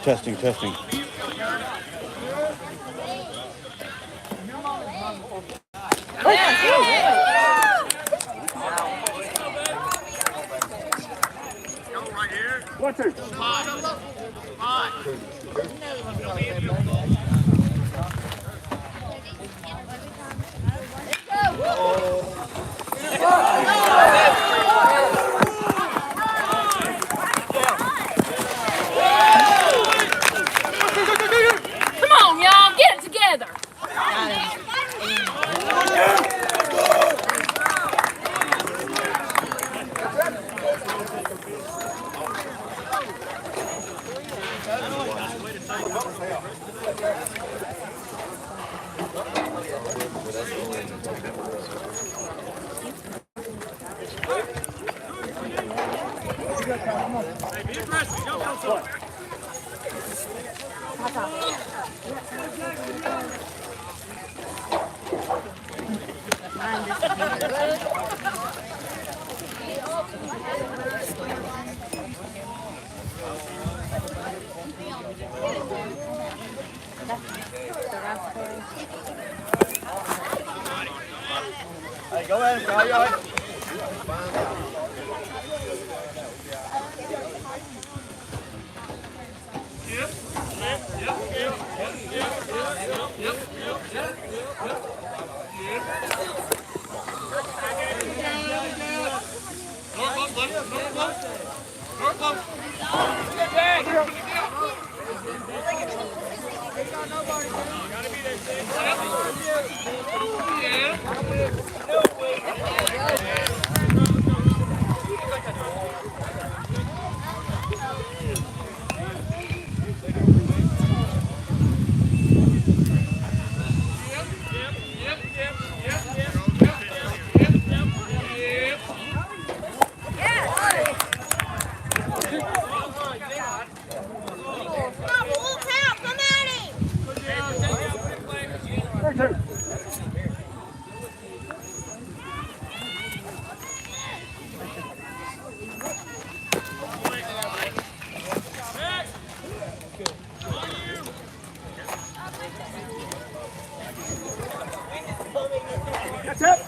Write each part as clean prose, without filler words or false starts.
Testing, testing. One, two. Come on, y'all, get it together. Hey, go ahead, go ahead. That's it.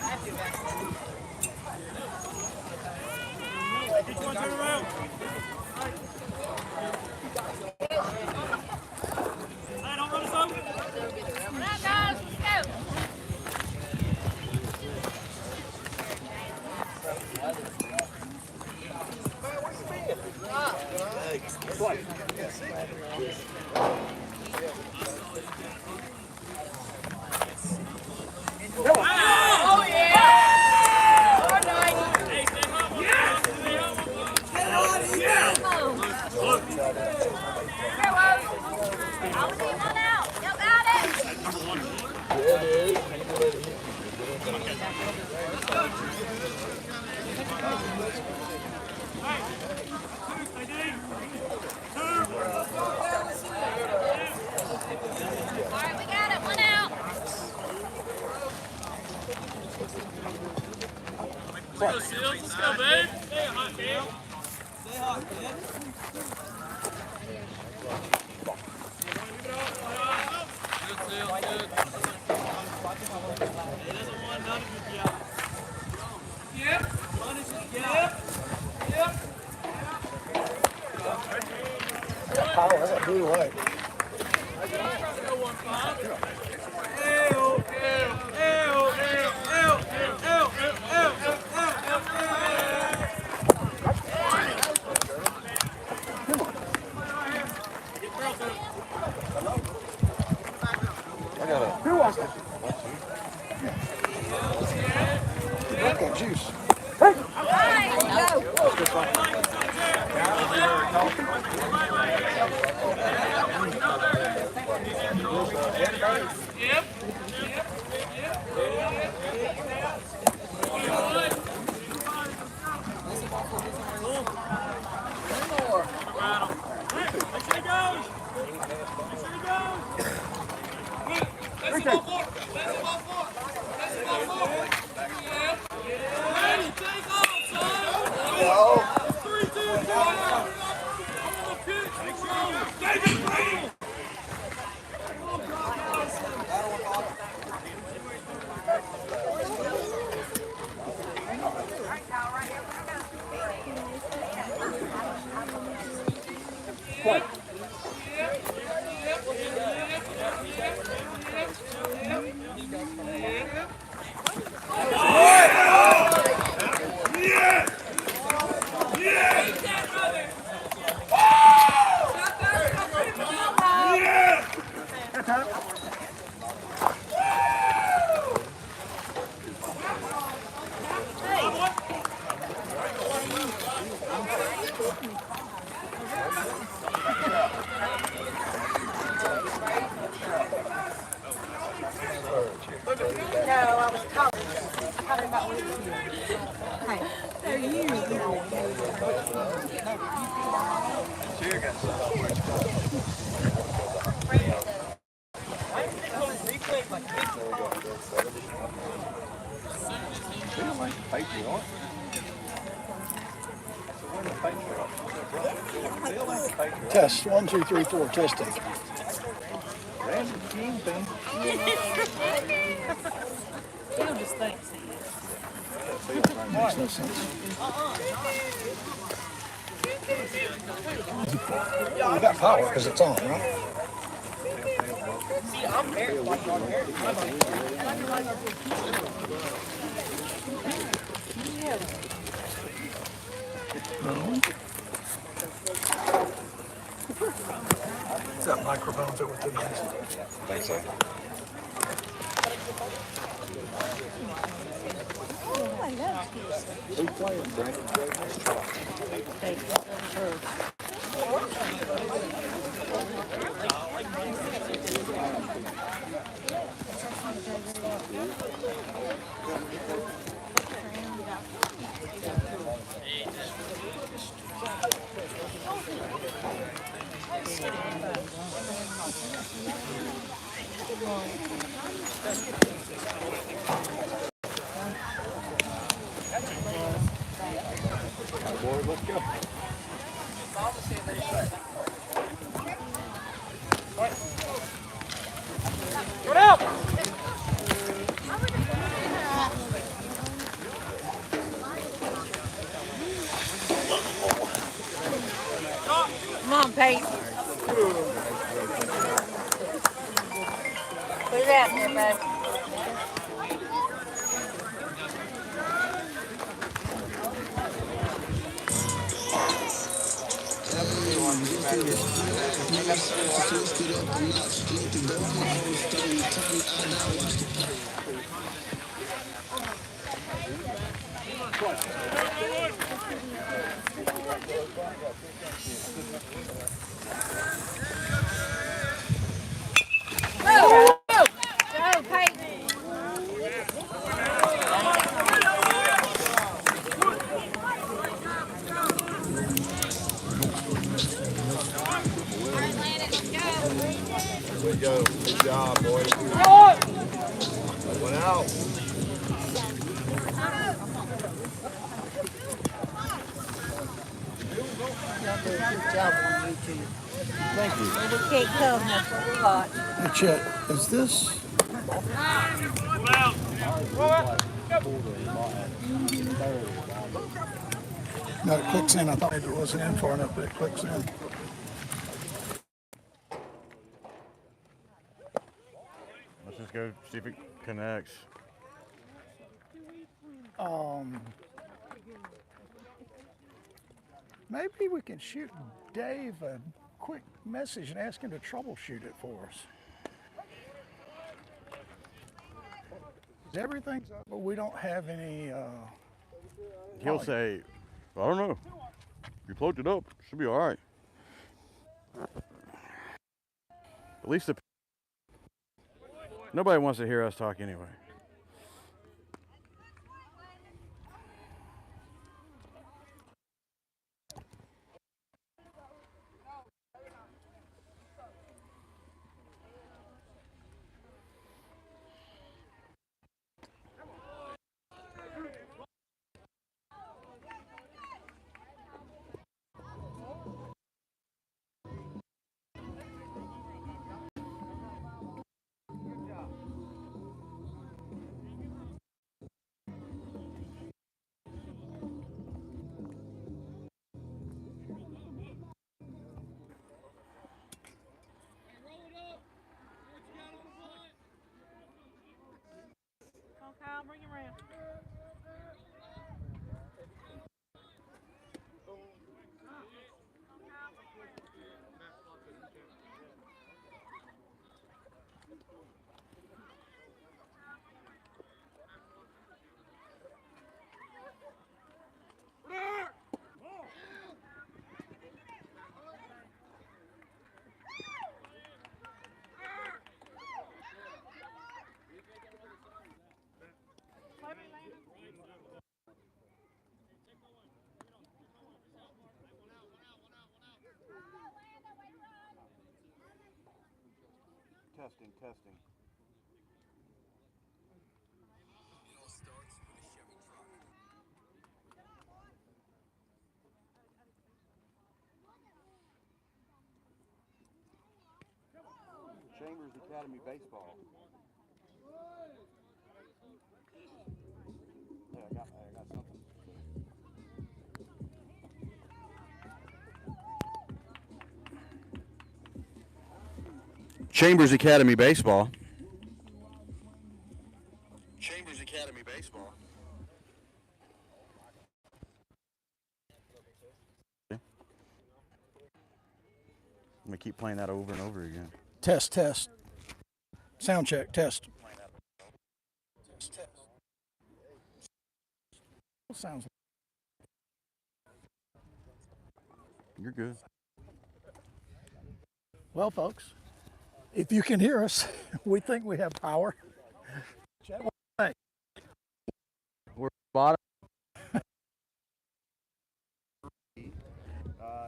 Let's go, babe. Stay hot, Dale. Stay hot, man. Good, Seal. Good. He doesn't want none of you, yeah. Yep. Yep. Oh, I got blue light. Test 1, 2, 3, 4. Testing. He'll just think. Makes no sense. You got power because it's on, right? Is that microphones that were too nice? I think so. Who's playing, Brandon? Boy, let's go. Get out! Come on, Peyton. Put it out there, baby. Go, Peyton. Here we go. Good job, boys. Went out. Good job on YouTube. Thank you. We can't come much lot. Hey, Chet, is this? No, it clicks in. I thought maybe it wasn't in far enough, but it clicks in. Let's just go see if it connects. Maybe we can shoot Dave a quick message and ask him to troubleshoot it for us. Everything's up, but we don't have any. He'll say, I don't know. You plugged it up. Should be all right. At least nobody wants to hear us talk anyway. Testing, testing. Chambers Academy Baseball. Yeah, I got something. Chambers Academy Baseball. Chambers Academy Baseball. I'm gonna keep playing that over and over again. Test, test. Sound check, test. Sounds. You're good. Well, folks, if you can hear us, we think we have power. Chad, what do you think? We're bottom.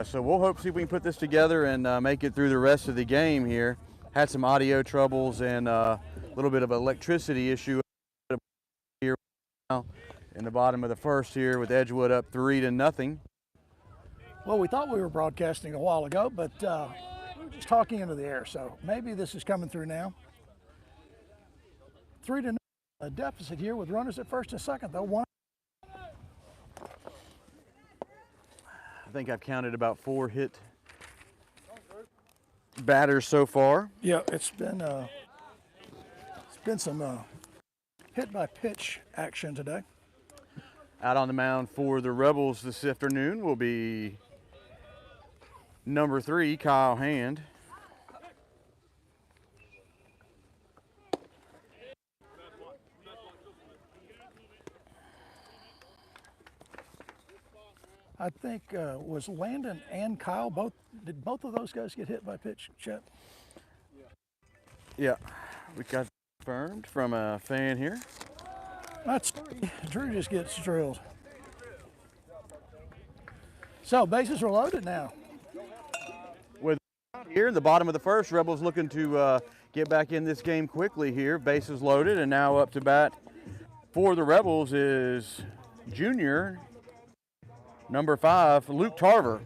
So we'll hope see if we can put this together and make it through the rest of the game here. Had some audio troubles and a little bit of electricity issue here now in the bottom of the first here with Edgewood up 3-0. Well, we thought we were broadcasting a while ago, but we were just talking into the air, so maybe this is coming through now. 3-0, a deficit here with runners at first and second, though. One. I think I've counted about 4 hit batters so far. Yeah, it's been some hit by pitch action today. Out on the mound for the Rebels this afternoon will be number 3, Kyle Hand. I think was Landon and Kyle did both of those guys get hit by pitch, Chet? Yeah, we got confirmed from a fan here. That's three. Drew just gets drilled. So bases are loaded now. With here in the bottom of the first, Rebels looking to get back in this game quickly here. Bases loaded, and now up to bat for the Rebels is junior number 5, Luke Tarver.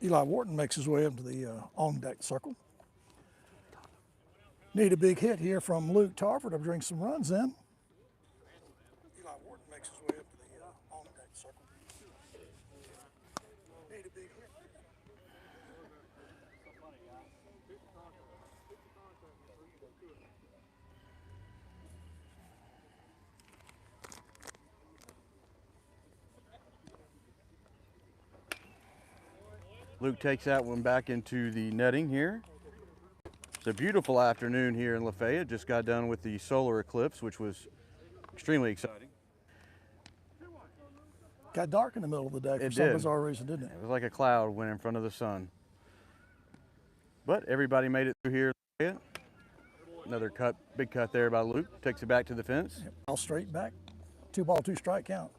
Eli Wharton makes his way up to the on-deck circle. Need a big hit here from Luke Tarver to bring some runs in. Eli Wharton makes his way up to the on-deck circle. Need a big hit. Luke takes that one back into the netting here. It's a beautiful afternoon here in Lafayette. Just got done with the solar eclipse, which was extremely exciting. Got dark in the middle of the day for It some did. bizarre reason, didn't it? It was like a cloud went in front of the sun. But everybody made it through here in Lafayette. Another cut, big cut there by Luke. Takes it back to the fence. All straight back. 2-ball, 2-strike count.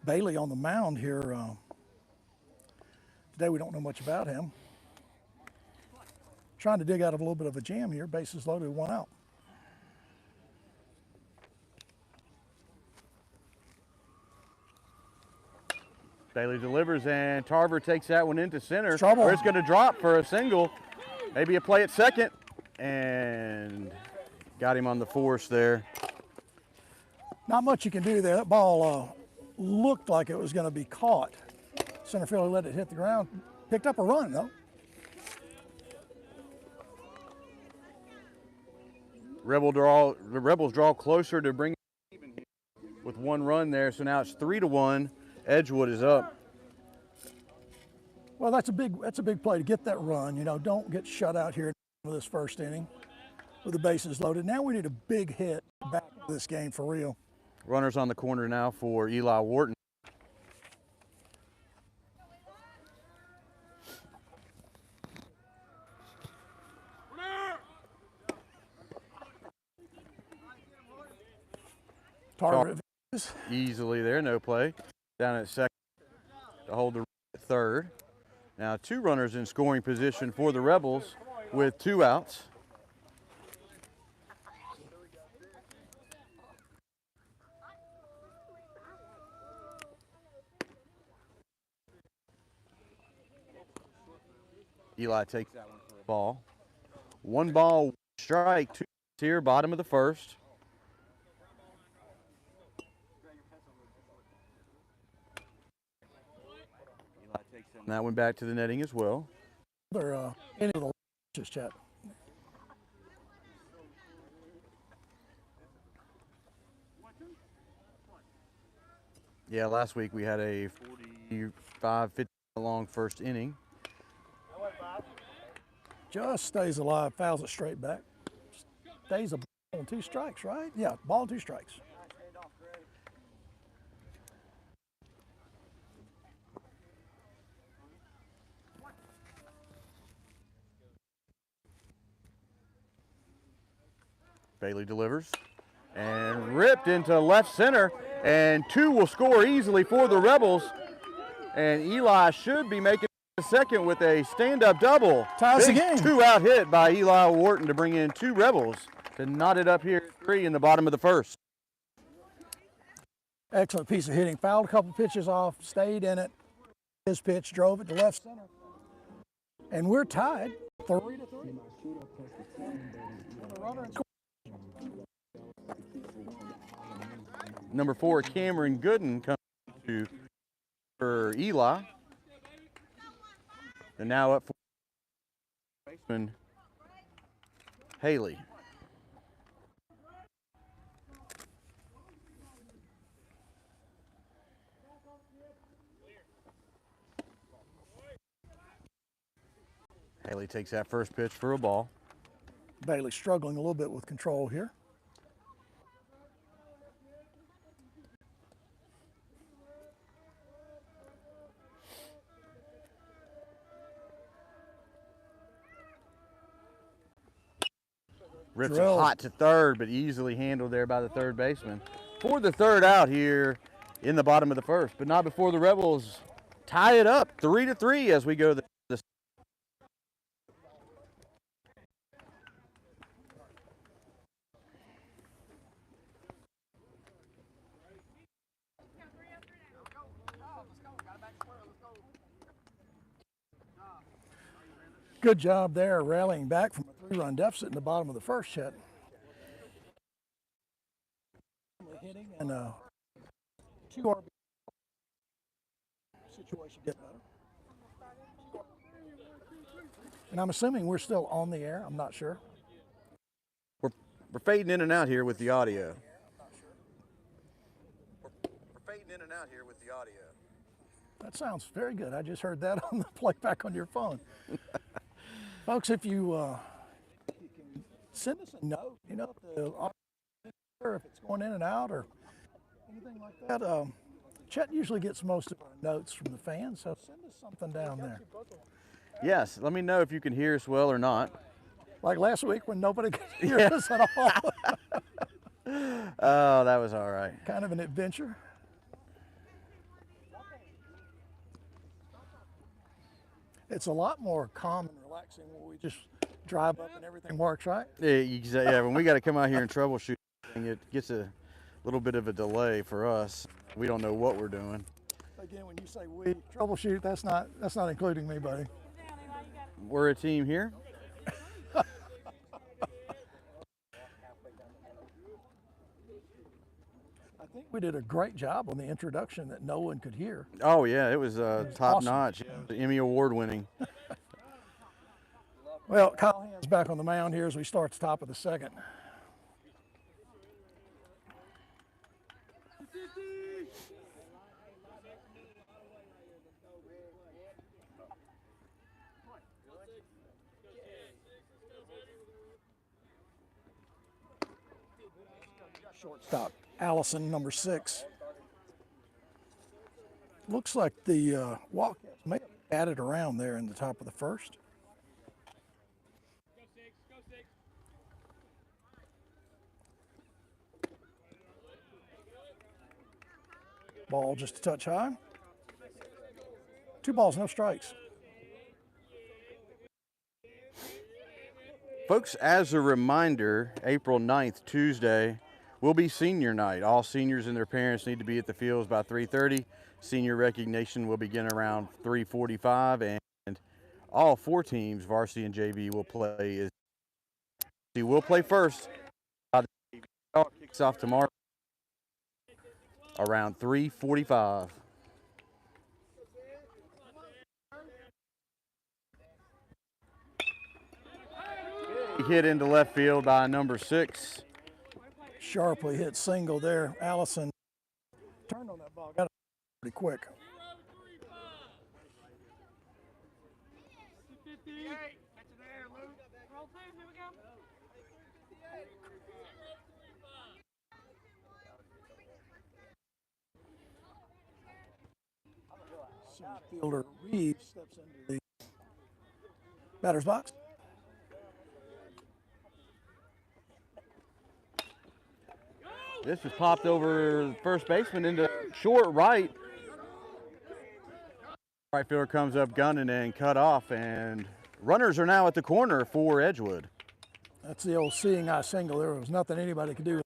Bailey on the mound here. Today we don't know much about him. Trying to dig out of a little bit of a jam here. Bases loaded, 1 out. Bailey delivers, and Tarver takes that one into center. Trouble. Where it's going to drop for a single. Maybe a play at second. And got him on the force there. Not much you can do there. That ball looked like it was going to be caught. Center fielder let it hit the ground. Picked up a run, though. The Rebels draw closer to bring it even with 1 run there. So now it's 3-1. Edgewood is up. Well, that's a big play to get that run. You know, don't get shut out here for this first inning with the bases loaded. Now we need a big hit back to this game for real. Runners on the corner now for Eli Wharton. Tarver easily there, no play. Down at second to hold the third. Now 2 runners in scoring position for the Rebels with 2 outs. Eli takes that one for a ball. 1 ball, strike, 2 here, bottom of the first. Eli takes that one back to the netting as well. They're into the just chat. Yeah, last week we had a 45, 50 long first inning. Just stays alive, fouls it straight back. Stays a ball and 2 strikes, right? Yeah, ball and 2 strikes. Bailey delivers and ripped into left center, and 2 will score easily for the Rebels. And Eli should be making the second with a stand-up double. Ties the game. 2-out hit by Eli Wharton to bring in 2 Rebels to knot it up here at 3 in the bottom of the first. Excellent piece of hitting. Fouled a couple pitches off, stayed in it. His pitch drove it to left center. And we're tied 3-3. Number 4, Cameron Gooden comes to for Eli. And now up for baseman Haley. Haley takes that first pitch for a ball. Bailey struggling a little bit with control here. Rips it Drill. hot to third, but easily handled there by the third baseman. For the 3rd out here in the bottom of the first, but not before the Rebels tie it up 3-3 as we go to the Good job there rallying back from a 3-run deficit in the bottom of the first, Chet. Hitting and 2 RB situation get better. And I'm assuming we're still on the air. I'm not sure. We're fading in and out here with the audio. We're fading in and out here with the audio. That sounds very good. I just heard that on the playback on your phone. Folks, if you can send us a note, you know, if it's going in and out or anything like that. Chet usually gets most of our notes from the fans, so send us something down there. Yes, let me know if you can hear us well or not. Like last week when nobody could hear us at all. Oh, that was all right. Kind of an adventure. It's a lot more calm and relaxing when we just drive up and everything works, right? Yeah, when we got to come out here and troubleshoot, it gets a little bit of a delay for us. We don't know what we're doing. Again, when you say we troubleshoot, that's not including me, buddy. We're a team here. I think we did a great job on the introduction that no one could hear. Oh yeah, it was top awesome. notch. Emmy Award winning. Well, Kyle Hand's back on the mound here as we start the top of the second. Shortstop Allison, number 6. Looks like the Wildcats may have added around there in the top of the first. Ball just a touch high. 2 balls, no strikes. Folks, as a reminder, April 9th, Tuesday, will be senior night. All seniors and their parents need to be at the fields by 3:30. Senior recognition will begin around 3:45, and all 4 teams, varsity and JV, will play. He will play first. Kicks off tomorrow around 3:45. Hit into left field by number 6. Sharply hit single there. Allison turned on that ball, got it pretty quick. Fielder Reeves steps into the batter's box. This is popped over the first baseman into short right. Right fielder comes up gunning and cut off, and runners are now at the corner for Edgewood. That's the old seeing eye single. There was nothing anybody could do.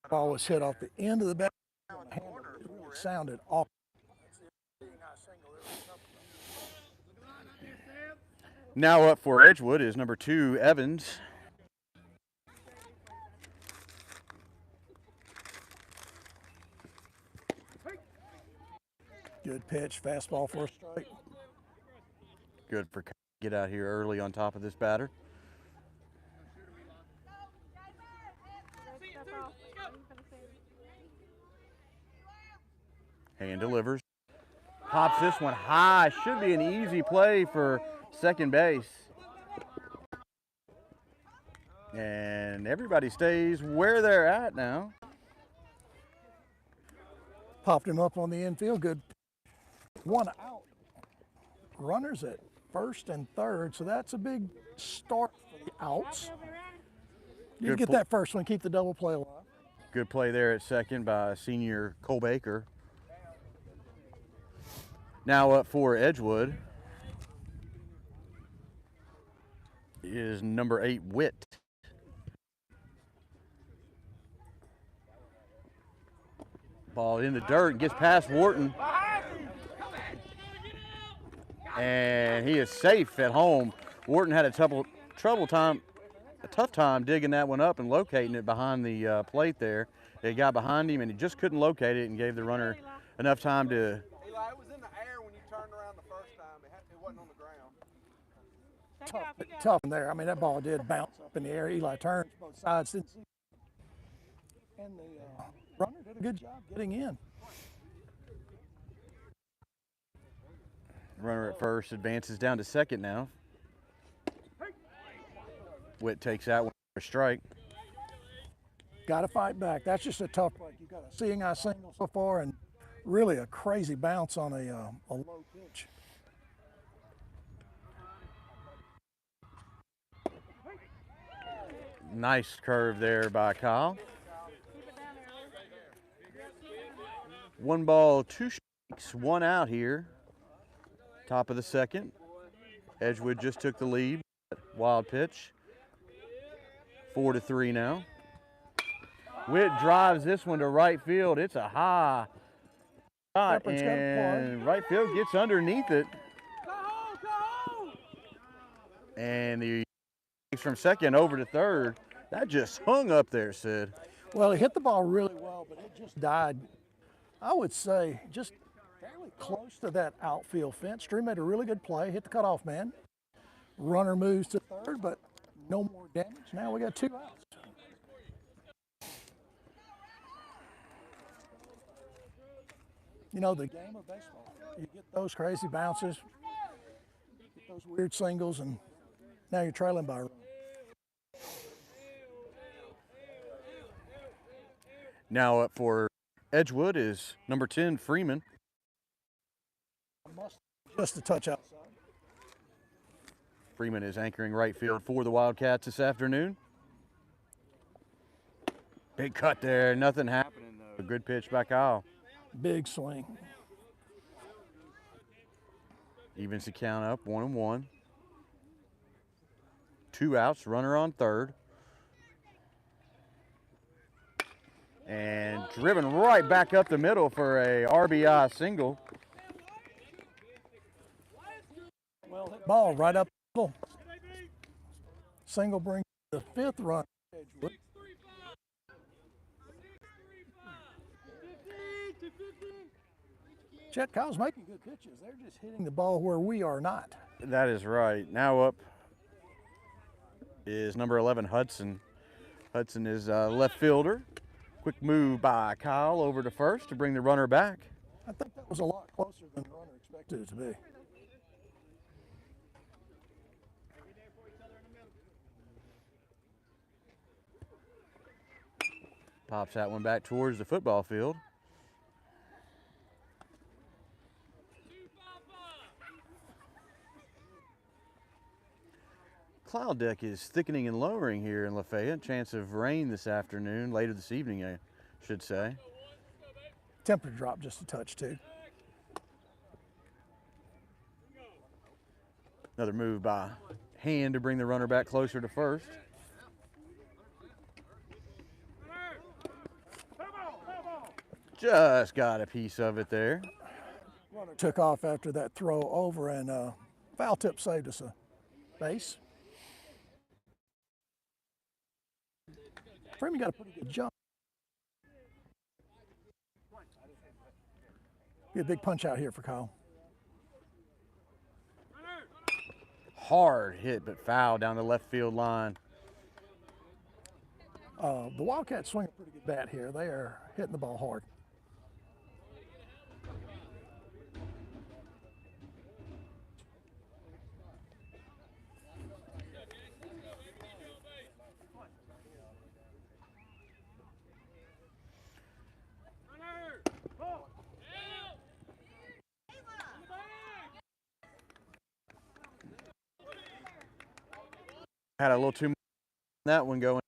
Ball was hit off the end of the bat. It really sounded awful. Now up for Edgewood is number 2, Evans. Good pitch, fastball for a strike. Good for get out here early on top of this batter. Hand delivers. Pops this one high. Should be an easy play for second base. And everybody stays where they're at now. Popped him up on the infield. Good. 1 out. Runners at first and third, so that's a big start for the outs. You get that first one, keep the double play alive. Good play there at second by senior Cole Baker. Now up for Edgewood is number 8, Witt. Ball in the dirt, gets past Wharton. And he is safe at home. Wharton had a tough time digging that one up and locating it behind the plate there. It got behind him and he just couldn't locate it and gave the runner enough time to. Eli, it was in the air when you turned around the first time. It wasn't on the ground. Tough in there. I mean, that ball did bounce up in the air. Eli turned both sides. Didn't see. And the runner did a good job getting in. Runner at first advances down to second now. Witt takes that one for a strike. Got to fight back. That's just a tough break. You got a seeing eye single so far and really a crazy bounce on a low pitch. Nice curve there by Kyle. 1 ball, 2 strikes, 1 out here. Top of the second. Edgewood just took the lead. Wild pitch. 4-3 now. Witt drives this one to right field. It's a high shot, and right field gets underneath it. And the from second over to third. That just hung up there, Sid. Well, he hit the ball really well, but it just died, I would say, just fairly close to that outfield fence. Drew made a really good play, hit the cutoff man. Runner moves to third, but no more damage. Now we got 2 outs. You know, the game of baseball, you get those crazy bounces, get those weird singles, and now you're trailing by a run. Now up for Edgewood is number 10, Freeman. Just a touch outside. Freeman is anchoring right field for the Wildcats this afternoon. Big cut there. Nothing happening, though. Good pitch by Kyle. Big swing. Evens the count up, 1-1. 2 outs, runner on third. And driven right back up the middle for a RBI single. Ball right up the middle. Single brings the 5th run. Edgewood. Chet, Kyle's making good pitches. They're just hitting the ball where we are not. That is right. Now up is number 11, Hudson. Hudson is left fielder. Quick move by Kyle over to first to bring the runner back. I think that was a lot closer than the runner expected it to be. Pops that one back towards the football field. Cloud deck is thickening and lowering here in Lafayette. Chance of rain this afternoon, later this evening, I should say. Temperature dropped just a touch, too. Another move by Hand to bring the runner back closer to first. Just got a piece of it there. Runner took off after that throw over, and foul tip saved us a base. Freeman got a pretty good jump. Be a big punch out here for Kyle. Hard hit, but foul down the left field line. The Wildcats swing a pretty good bat here. They are hitting the ball hard. Had a little too much on that one going.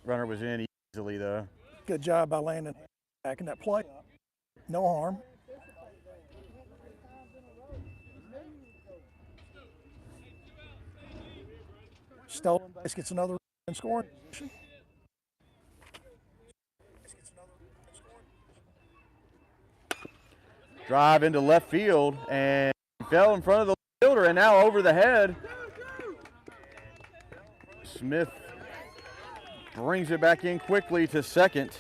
Runner was in easily, though. Good job by Landon backing that play up. No harm. Stolen base gets another in scoring position. Drive into left field and fell in front of the fielder and now over the head. Smith brings it back in quickly to second.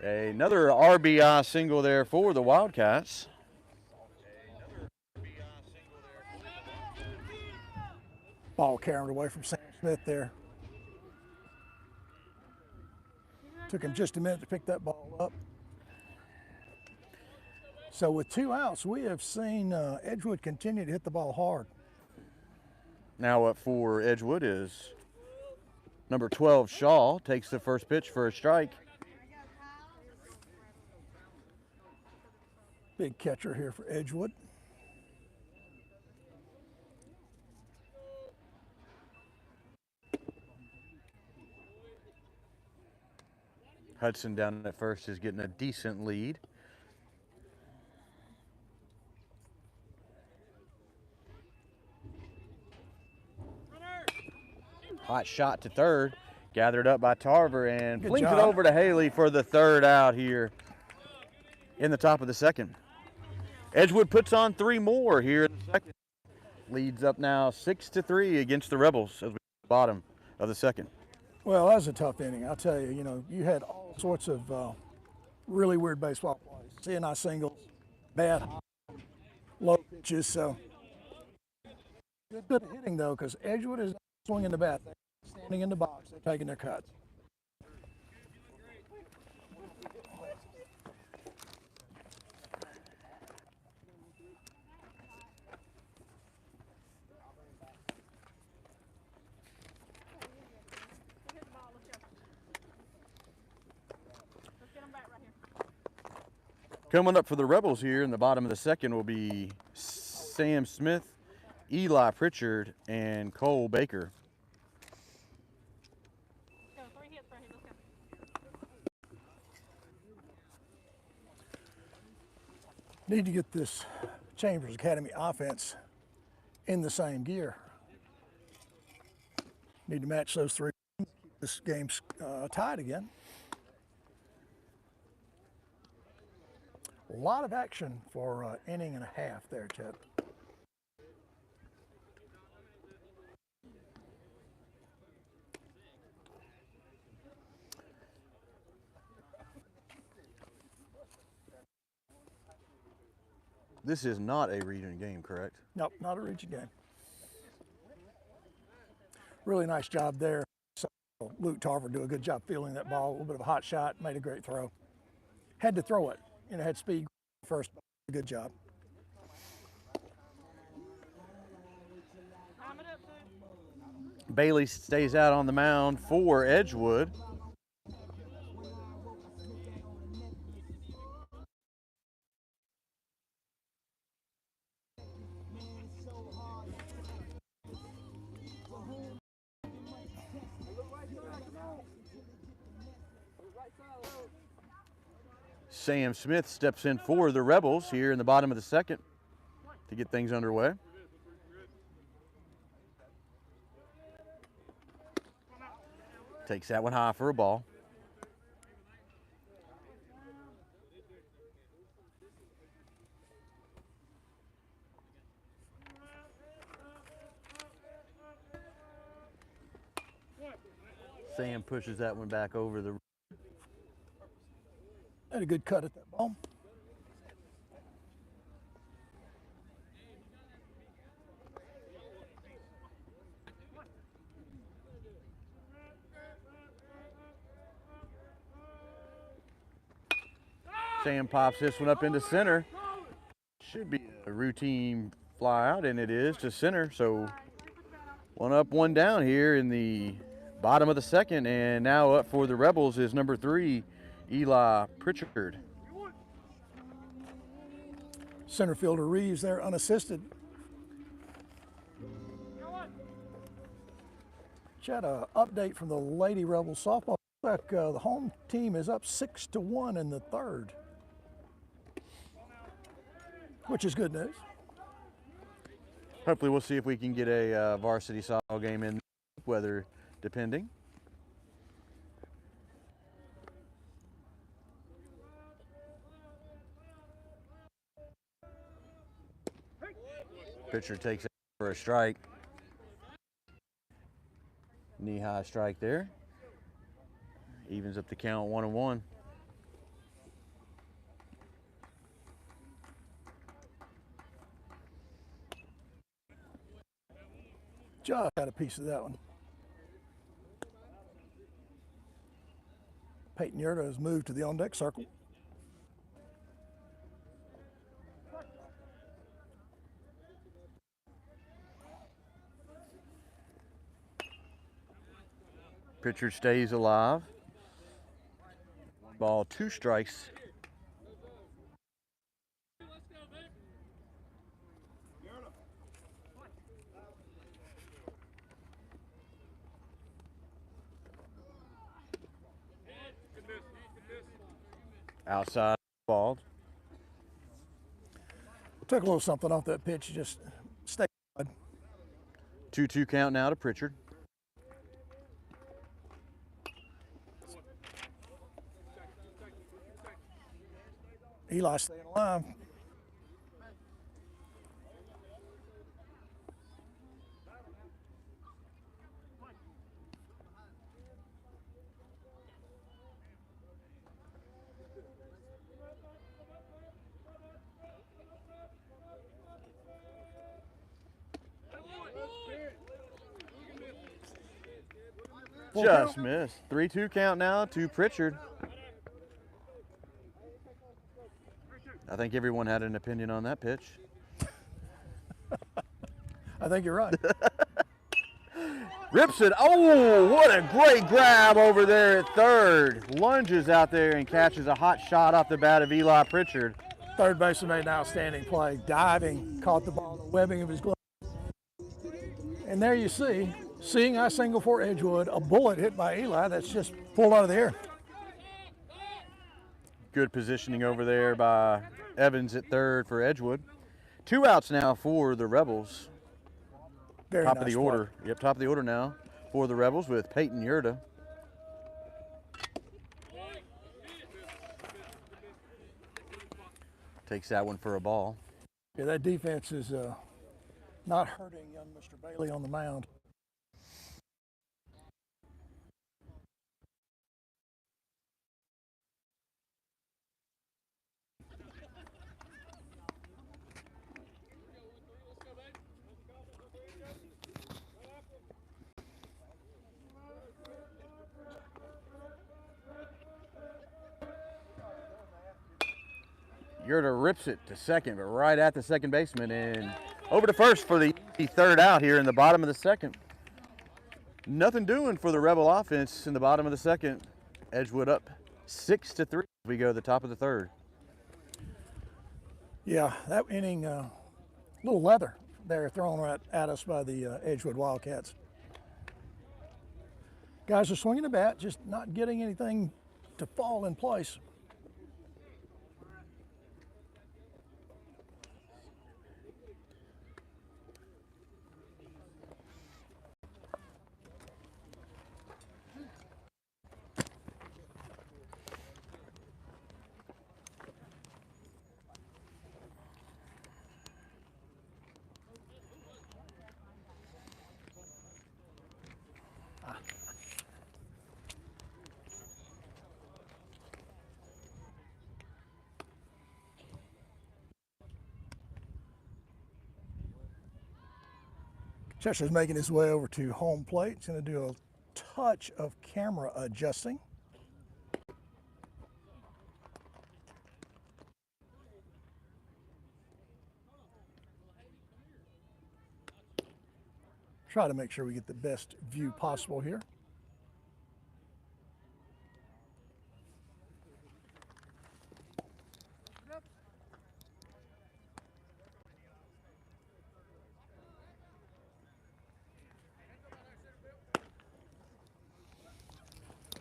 Another RBI single there for the Wildcats. Ball carried away from Sam Smith there. Took him just a minute to pick that ball up. So with 2 outs, we have seen Edgewood continue to hit the ball hard. Now up for Edgewood is number 12, Shaw. Takes the first pitch for a strike. Big catcher here for Edgewood. Hudson down at first is getting a decent lead. Hot shot to third, gathered up by Tarver and flings it over to Haley for the third out here in the top of the second. Edgewood puts on 3 more here in the second. Leads up now 6-3 against the Rebels as we get to the bottom of the second. Well, that was a tough inning. I'll tell you, you had all sorts of really weird baseball plays. CNI singles, bad, low pitches. So good hitting, though, because Edgewood is swinging the bat. They're standing in the box. They're taking their cuts. Coming up for the Rebels here in the bottom of the second will be Sam Smith, Eli Pritchard, and Cole Baker. Need to get this Chambers Academy offense in the same gear. Need to match those three. This game's tied again. A lot of action for inning and a half there, Chet. This is not a region game, correct? Nope, not a region game. Really nice job there. So Luke Tarver do a good job fielding that ball. A little bit of a hot shot, made a great throw. Had to throw it, had speed first. Good job. Bailey stays out on the mound for Edgewood. Sam Smith steps in for the Rebels here in the bottom of the second to get things underway. Takes that one high for a ball. Sam pushes that one back over the. Had a good cut at that ball. Sam pops this one up into center. Should be a routine fly out, and it is to center. So one up, one down here in the bottom of the second, and now up for the Rebels is number 3, Eli Pritchard. Center fielder Reeves there unassisted. Chad, an update from the Lady Rebels softball. Looks like the home team is up 6-1 in the third, which is good news. Hopefully we'll see if we can get a varsity softball game in, weather depending. Pitcher takes it for a strike. Knee-high strike there. Evens up the count 1-1. Josh got a piece of that one. Peyton Yerta has moved to the on-deck circle. Pitcher stays alive. 1 ball, 2 strikes. Outside ball. Took a little something off that pitch. Just stay. 2-2 count now to Pritchard. Eli staying alive. Just missed. 3-2 count now to Pritchard. I think everyone had an opinion on that pitch. I think you're right. Rips it. Oh, what a great grab over there at third. Lunges out there and catches a hot shot off the bat of Eli Pritchard. Third baseman made an outstanding play. Diving, caught the ball in the webbing of his glove. And there you see, seeing I single for Edgewood, a bullet hit by Eli that's just pulled out of the air. Good positioning over there by Evans at third for Edgewood. 2 outs now for the Rebels. Very Top nice of the play. order. Yep, top of the order now for the Rebels with Peyton Yurda. Takes that one for a ball. Yeah, that defense is not hurting young Mr. Bailey on the mound. Yurda rips it to second, but right at the second baseman and over to first for the third out here in the bottom of the second. Nothing doing for the Rebel offense in the bottom of the second. Edgewood up 6-3. We go to the top of the third. Yeah, that inning, little leather there thrown right at us by the Edgewood Wildcats. Guys are swinging the bat, just not getting anything to fall in place. Cheshire's making his way over to home plate. He's going to do a touch of camera adjusting. Try to make sure we get the best view possible here.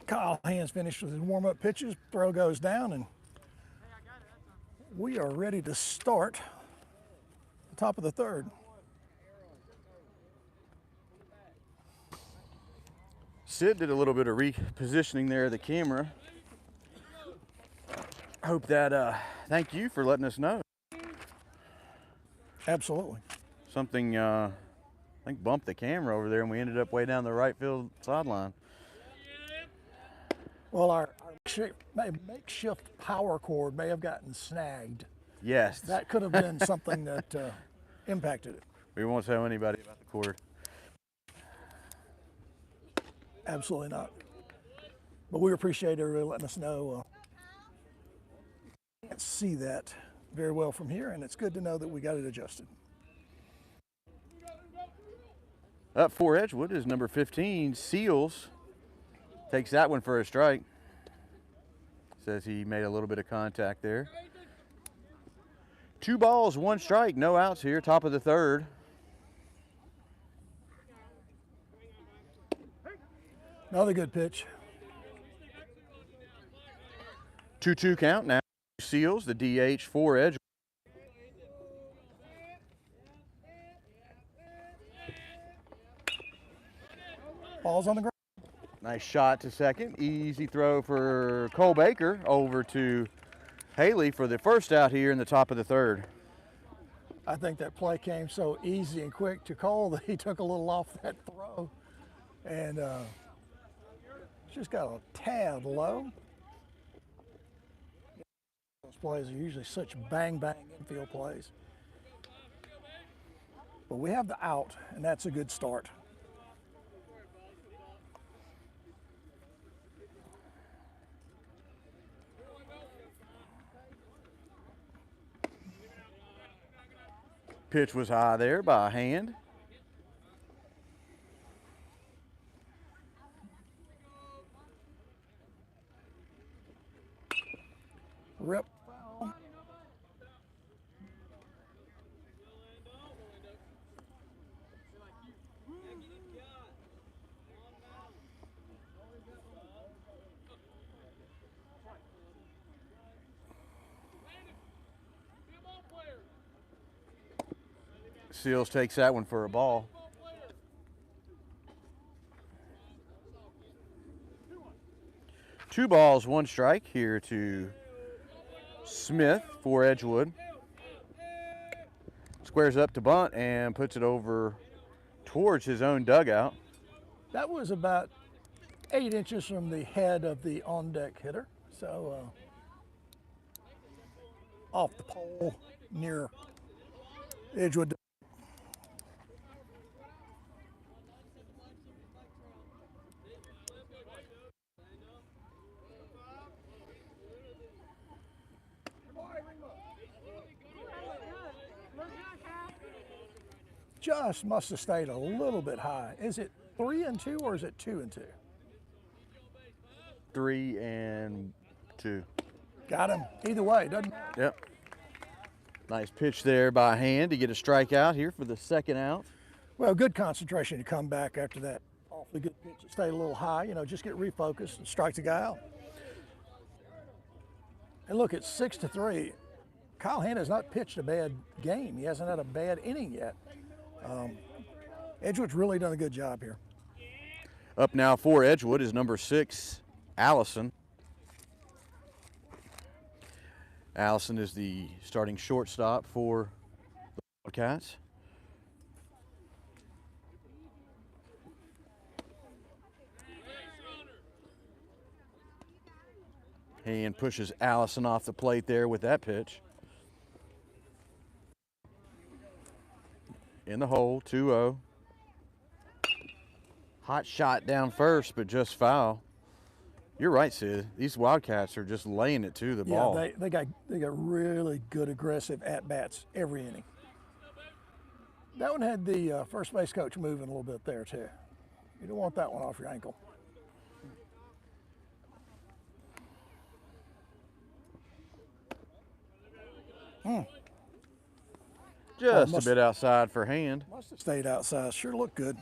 Kyle Hands finished with his warm-up pitches. Throw goes down, and we are ready to start the top of the third. Sid did a little bit of repositioning there of the camera. Hope that, thank you for letting us know. Absolutely. Something, I think bumped the camera over there and we ended up way down the right field sideline. Well, our makeshift power cord may have gotten snagged. Yes. That could have been something that impacted it. We won't tell anybody about the cord. Absolutely not. But we appreciate everybody letting us know. Can't see that very well from here, and it's good to know that we got it adjusted. Up for Edgewood is number 15, Seals. Takes that one for a strike. Says he made a little bit of contact there. 2 balls, 1 strike, no outs here, top of the third. Another good pitch. 2-2 count now. Seals, the DH for Edgewood. Ball's on the ground. Nice shot to second. Easy throw for Cole Baker over to Haley for the first out here in the top of the third. I think that play came so easy and quick to Cole that he took a little off that throw. And just got a tad low. Those plays are usually such bang infield plays. But we have the out, and that's a good start. Pitch was high there by Hand. Rip foul. Seals takes that one for a ball. Two balls, one strike here to Smith for Edgewood. Squares up to bunt and puts it over towards his own dugout. That was about 8 inches from the head of the on-deck hitter. So off the pole near Edgewood. Just must have stayed a little bit high. Is it 3-2 or is it 2-2? 3-2. Got him. Either way, doesn't matter. Yep. Nice pitch there by Hand to get a strikeout here for the second out. Well, good concentration to come back after that awfully good pitch. It stayed a little high, you know, just get refocused and strike the guy out. And look, it's 6-3. Kyle Hand has not pitched a bad game. He hasn't had a bad inning yet. Edgewood's really done a good job here. Up now for Edgewood is number 6, Allison. Allison is the starting shortstop for the Wildcats. And pushes Allison off the plate there with that pitch. In the hole, 2-0. Hot shot down first, but just foul. You're right, Sid. These Wildcats are just laying it to the ball. Yeah, they got really good aggressive at-bats every inning. That one had the first base coach moving a little bit there, too. You don't want that one off your ankle. Just a bit outside for Hand. Must have stayed outside. Sure looked good.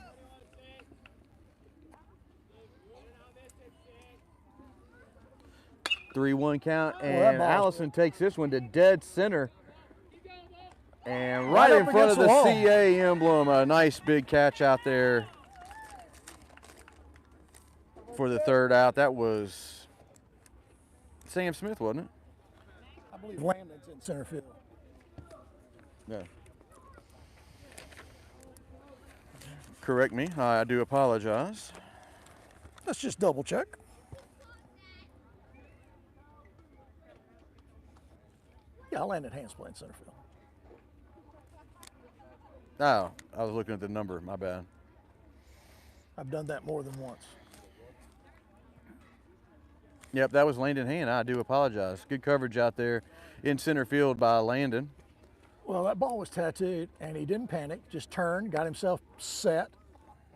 3-1 count, that and ball's Allison takes this one to dead center. And right in up front of against the the wall. CA emblem, a nice big catch out there for the third out. That was Sam Smith, wasn't it? I believe Landon's in center field. No. Correct me. I do apologize. Let's just double check. Yeah, Landon Hand's playing center field. Oh, I was looking at the number. My bad. I've done that more than once. Yep, that was Landon Hand. I do apologize. Good coverage out there in center field by Landon. Well, that ball was tattooed, and he didn't panic. Just turned, got himself set,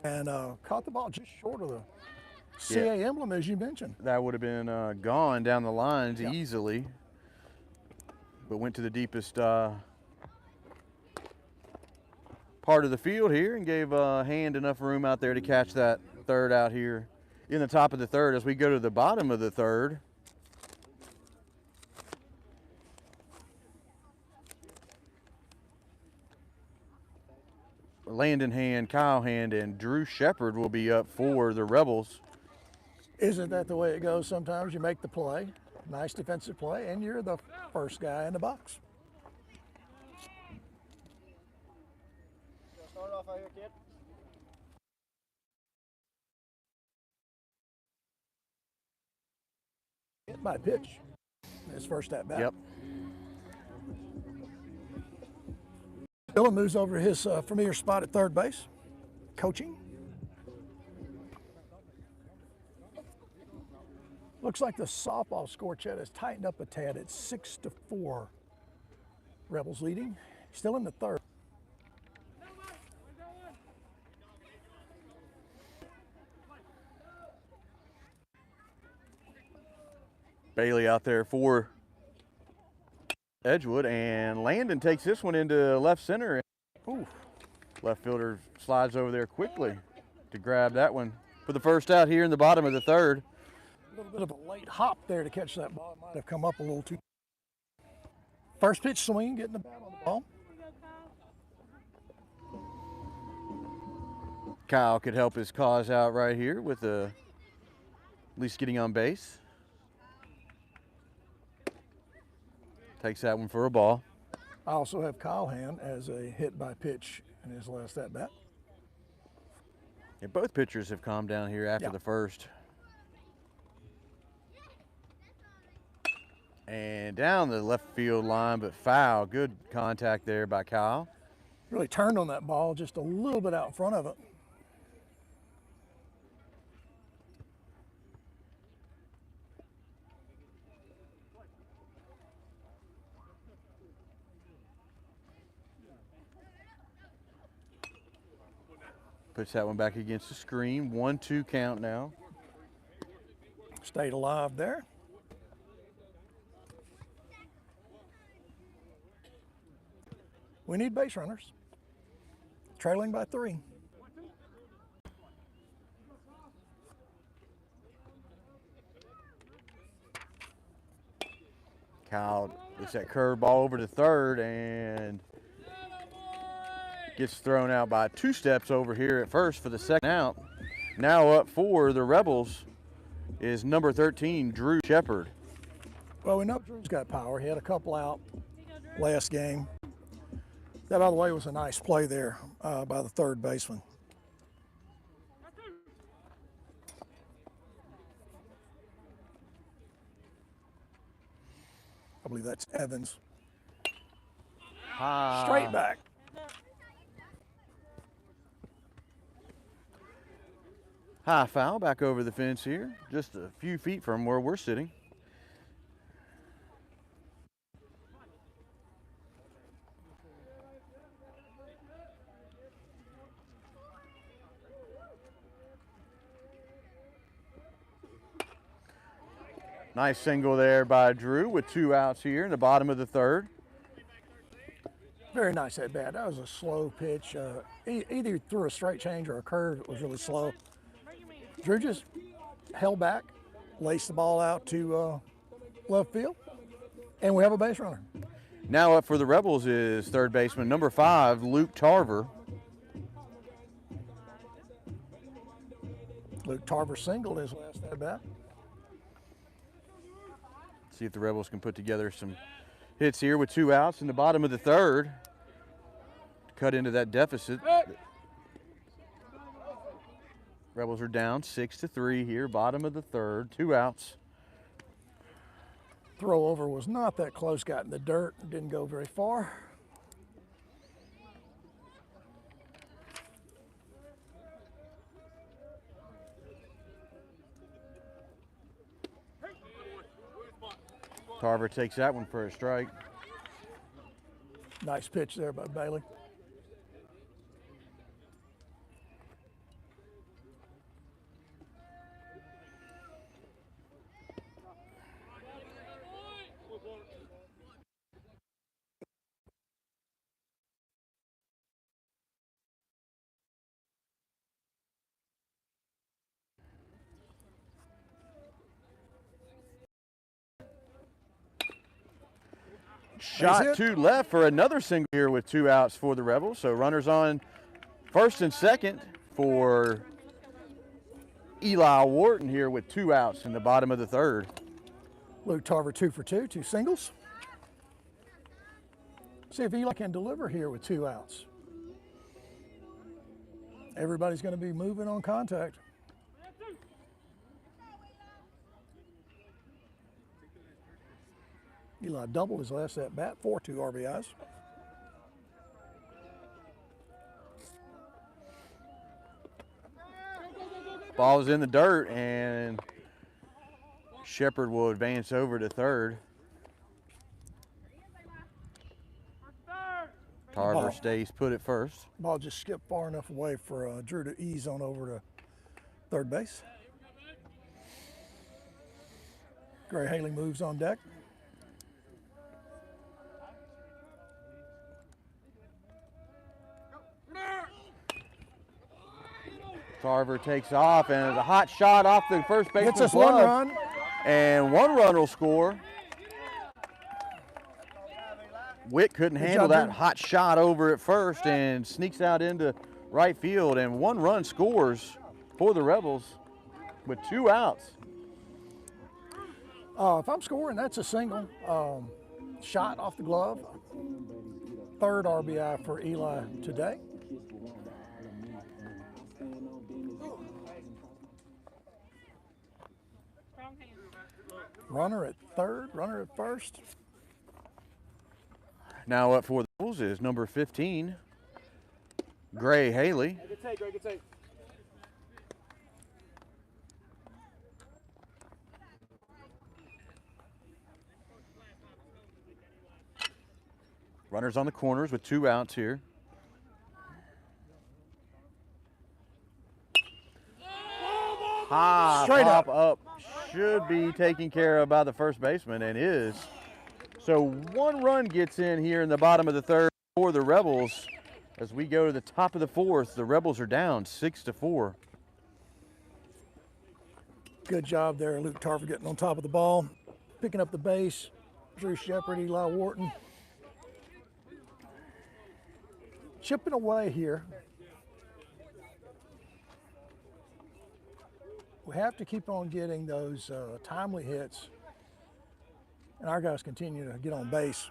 and caught the ball just short of the CA emblem, as you mentioned. That would have been gone down the lines easily, but went to the deepest part of the field here and gave Hand enough room out there to catch that third out here in the top of the third. As we go to the bottom of the third, Landon Hand, Kyle Hand, and Drew Shepard will be up for the Rebels. Isn't that the way it goes sometimes? You make the play, nice defensive play, and you're the first guy in the box. Start off out here, kid. Hit by pitch. His first at bat. Yep. Dylan moves over to his familiar spot at third base, coaching. Looks like the softball score, Chet, has tightened up a tad. It's 6-4. Rebels leading. Still in the third. Bailey out there for Edgewood, and Landon takes this one into left center. Ooh. Left fielder slides over there quickly to grab that one for the first out here in the bottom of the third. A little bit of a late hop there to catch that ball. Might have come up a little too. First pitch swing, getting the bat on the ball. Kyle could help his cause out right here with at least getting on base. Takes that one for a ball. I also have Kyle Hand as a hit by pitch in his last at bat. Yeah, both pitchers have calmed down here after Yeah. the first. And down the left field line, but foul. Good contact there by Kyle. Really turned on that ball just a little bit out in front of it. Puts that one back against the screen. 1-2 count now. Stayed alive there. We need base runners. Trailing by 3. Kyle gets that curveball over to third and gets thrown out by 2 steps over here at first for the second out. Now up for the Rebels is number 13, Drew Shepard. Well, we know Drew's got power. He had a couple out last game. That, by the way, was a nice play there by the third baseman. I believe that's Evans. Straight back. High foul back over the fence here, just a few feet from where we're sitting. Nice single there by Drew with 2 outs here in the bottom of the third. Very nice at bat. That was a slow pitch. Either threw a straight change or a curve. It was really slow. Drew just held back, laced the ball out to left field, and we have a base runner. Now up for the Rebels is third baseman number 5, Luke Tarver. Luke Tarver singled his last at bat. See if the Rebels can put together some hits here with 2 outs in the bottom of the third. Cut into that deficit. Rebels are down 6-3 here, bottom of the third, 2 outs. Throw over was not that close, got in the dirt, didn't go very far. Tarver takes that one for a strike. Nice pitch there by Bailey. Shot to left for another single here with 2 outs for the Rebels. So runners on first and second for Eli Wharton here with 2 outs in the bottom of the third. Luke Tarver 2 for 2, 2 singles. See if Eli can deliver here with 2 outs. Everybody's going to be moving on contact. Eli doubled his last at bat for 2 RBIs. Ball is in the dirt, and Shepard will advance over to third. Tarver stays put at first. Ball just skipped far enough away for Drew to ease on over to third base. Gray Haley moves on deck. Tarver takes off, and a hot shot off the first baseman's Gets us 1 glove. run. And 1 run will score. Witt couldn't handle that hot shot over at first and sneaks out into right field, and 1 run scores for the Rebels with 2 outs. If I'm scoring, that's a single. Shot off the glove. 3rd RBI for Eli today. Runner at 3rd, runner at 1st. Now up for the Rebels is number 15, Gray Haley. Good take, Gray, good take. Runners on the corners with 2 outs here. High Straight pop up should be taken care of by the first baseman, and is. So 1 run gets in here in the bottom of the 3rd for the Rebels. As we go to the top of the 4th, the Rebels are down 6-4. Good job there, Luke Tarver getting on top of the ball, picking up the base. Drew Shepard, Eli Wharton. Chipping away here. We have to keep on getting those timely hits, and our guys continue to get on base.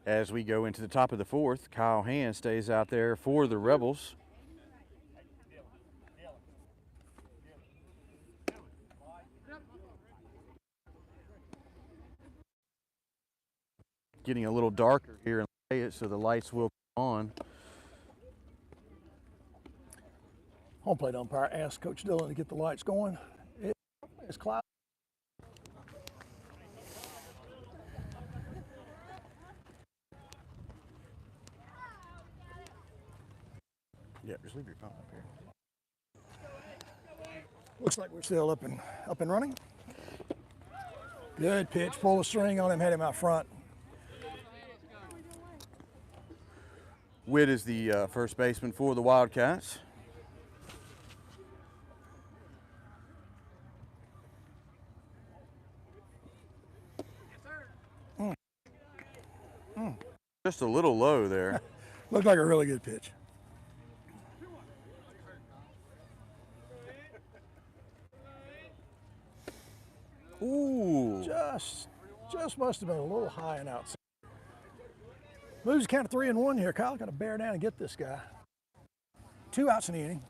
As we go into the top of the 4th, Kyle Hand stays out there for the Rebels. Getting a little darker here in Lafayette, so the lights will come on. Home plate umpire asked Coach Dillon to get the lights going. It's cloudy. Yeah, just leave your phone up here. Looks like we're still up and running. Good pitch, pull the string on him, head him out front. Witt is the first baseman for the Wildcats. Just a little low there. Looked like a really good pitch. Ooh. Just must have been a little high and outside. Moves count of 3-1 here. Kyle got to bear down and get this guy. 2 outs in the inning.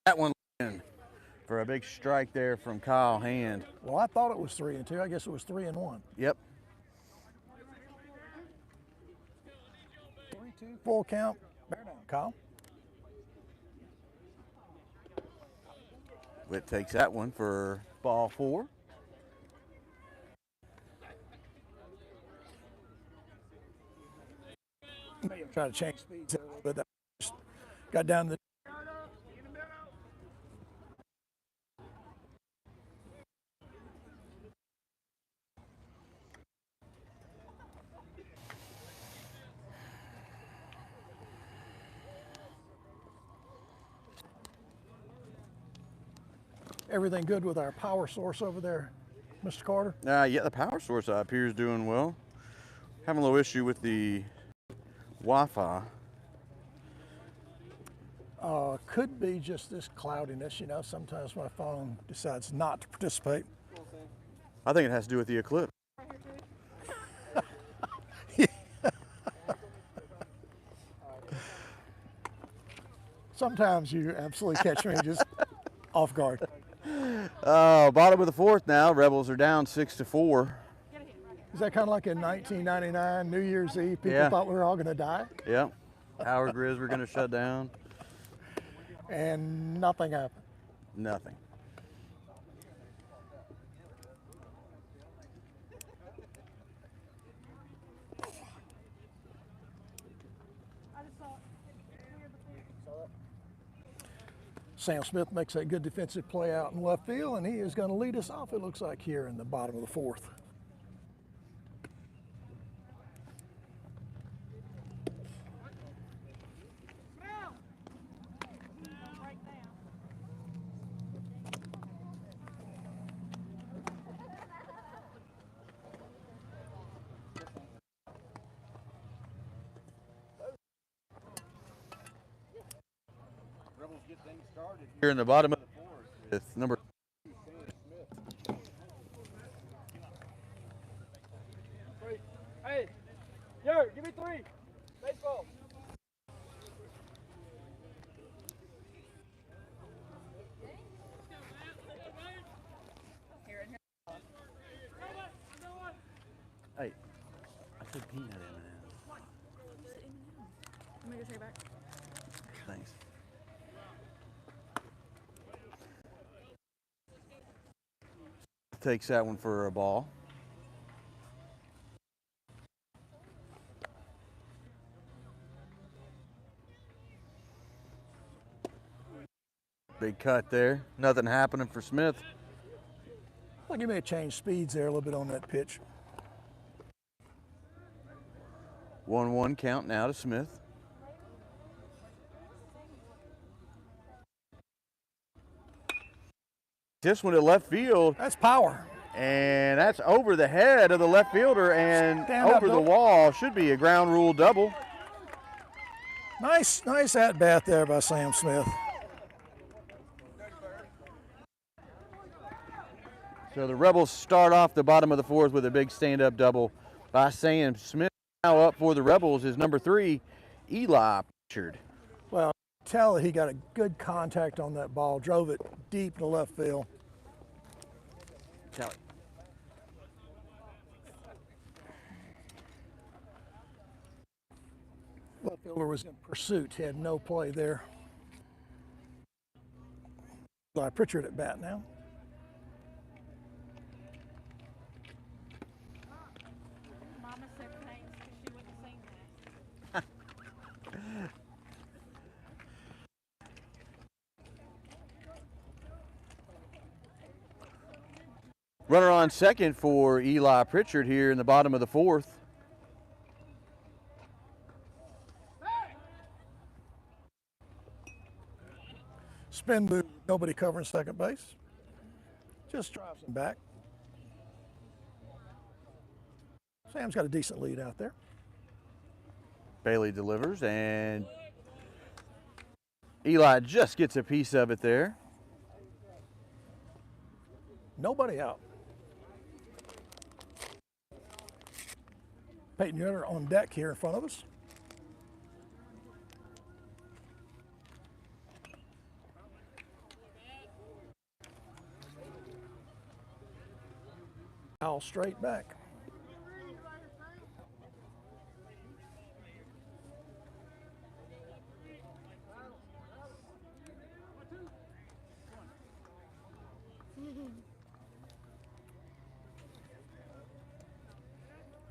That one in for a big strike there from Kyle Hand. Well, I thought it was 3-2. I guess it was 3-1. Yep. 3-2, full count. Bear down, Kyle. Witt takes that one for ball 4. May have tried to change speeds a little bit. That just got down the. Everything good with our power source over there, Mr. Carter? Yeah, the power source appears doing well. Having a little issue with the Wi-Fi. Could be just this cloudiness. You know, sometimes my phone decides not to participate. I think it has to do with the eclipse. Sometimes you absolutely catch me just off guard. Bottom of the fourth now. Rebels are down 6-4. Is that kind of like in 1999, New Year's Eve? People thought we were all going to die, Yep. Power grids were going to shut down. and nothing happened. Nothing. Sam Smith makes that good defensive play out in left field, and he is going to lead us off, it looks like, here in the bottom of the fourth. Here in the bottom of the fourth with number Hey, yo, give me 3. Baseball. Hey, I said peanut M&M. Let me go take it back. Thanks. Takes that one for a ball. Big cut there. Nothing happening for Smith. Like you may have changed speeds there a little bit on that pitch. 1-1 count now to Smith. This one at left field, That's power. and that's over the head of the left fielder and Stand up, over the Bill. wall. Should be a ground rule double. Nice at bat there by Sam Smith. So the Rebels start off the bottom of the fourth with a big stand-up double by Sam Smith. Now up for the Rebels is number 3, Eli Pritchard. Well, tell that he got a good contact on that ball, drove it deep to left field. Tell it. Left fielder was in pursuit. He had no play there. Eli Pritchard at bat now. Mama said thanks because she wouldn't sing that. Runner on second for Eli Pritchard here in the bottom of the fourth. Spin move, nobody covering second base. Just drives him back. Sam's got a decent lead out there. Bailey delivers, and Eli just gets a piece of it there. Nobody out. Peyton Yoder on deck here in front of us. Foul straight back.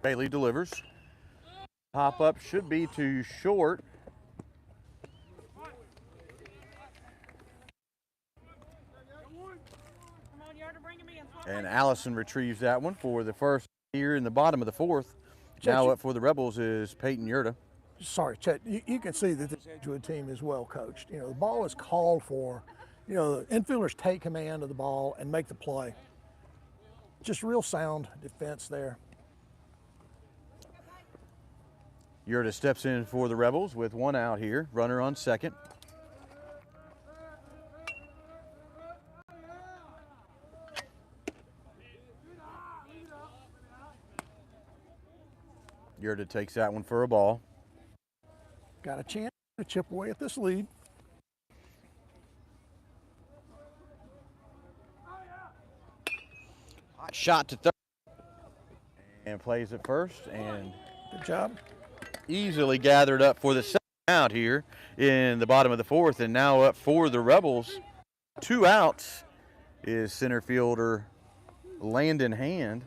Bailey delivers. Pop up should be too short. And Allison retrieves that one for the first here in the bottom of the fourth. Now up for the Rebels is Peyton Yerta. Sorry, Chet, you can see that this Edgewood team is well coached. You know, the ball is called for. You know, the infielders take command of the ball and make the play. Just real sound defense there. Yerta steps in for the Rebels with one out here. Runner on second. Yerta takes that one for a ball. Got a chance to chip away at this lead. Shot to third. And plays it first and Good job. easily gathered up for the second out here in the bottom of the fourth. And now up for the Rebels. 2 outs is center fielder Landon Hand.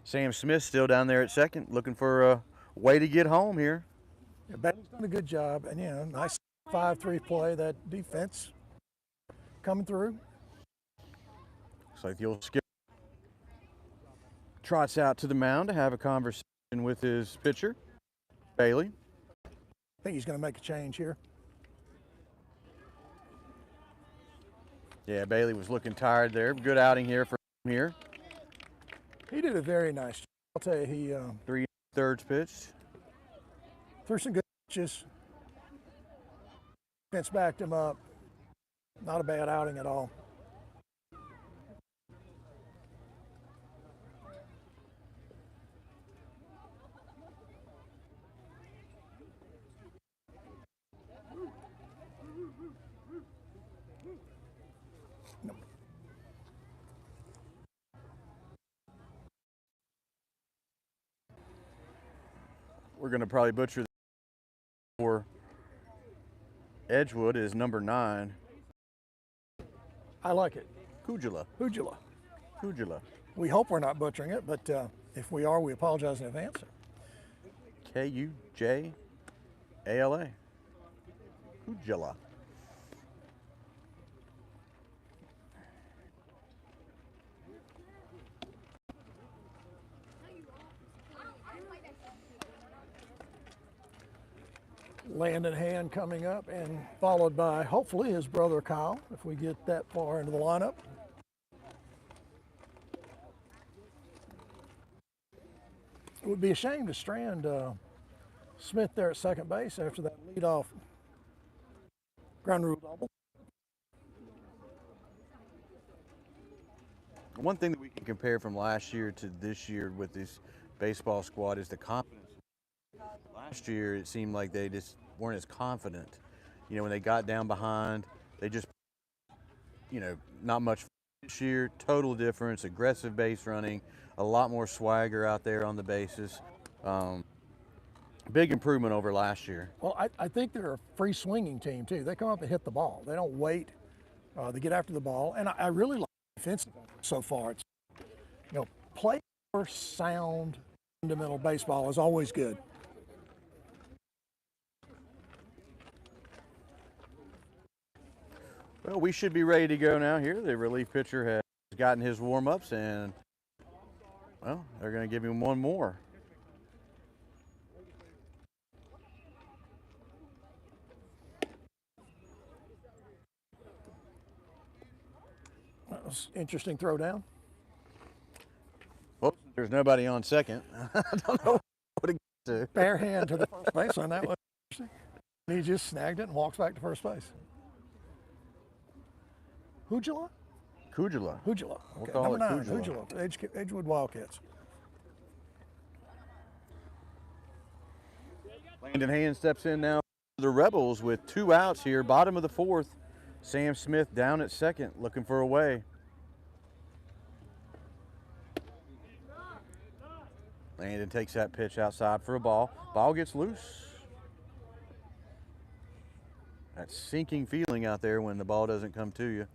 Sam Smith still down there at second, looking for a way to get home here. Yeah, Bailey's done a good job, and nice 5-3 play. That defense coming through. Looks like the old skip trots out to the mound to have a conversation with his pitcher, Bailey. I think he's going to make a change here. Yeah, Bailey was looking tired there. Good outing here for him here. He did a very nice job. I'll tell you, he 3/3 pitched. threw some good pitches. Defense backed him up. Not a bad outing at all. We're going to probably butcher for Edgewood is number 9. I like it. Kujala. Hujula. We hope we're not butchering it, but if we are, we apologize in advance. Kujala. Kujala. Landon Hand coming up and followed by hopefully his brother Kyle if we get that far into the lineup. It would be a shame to strand Smith there at second base after that leadoff ground rule double. One thing that we can compare from last year to this year with this baseball squad is the confidence. Last year, it seemed like they just weren't as confident. You know, when they got down behind, they just, not much. This year, total difference, aggressive base running, a lot more swagger out there on the bases. Big improvement over last year. Well, I think they're a free swinging team too. They come up and hit the ball. They don't wait. They get after the ball. And I really like defense so far. It's, play for sound, fundamental baseball is always good. Well, we should be ready to go now here. The relief pitcher has gotten his warm-ups, and, well, they're going to give him one more. That was interesting throw down. Well, there's nobody on second. I don't know what to get to. Bare hand to the first baseline. That was interesting. He just snagged it and walks back to first base. Hujula? Kujala. Hujula. We'll Okay, call number it 9, Kujala. Hujula. Edgewood Wildcats. Landon Hand steps in now for the Rebels with 2 outs here, bottom of the fourth. Sam Smith down at second, looking for a way. Landon takes that pitch outside for a ball. Ball gets loose. That sinking feeling out there when the ball doesn't come to you.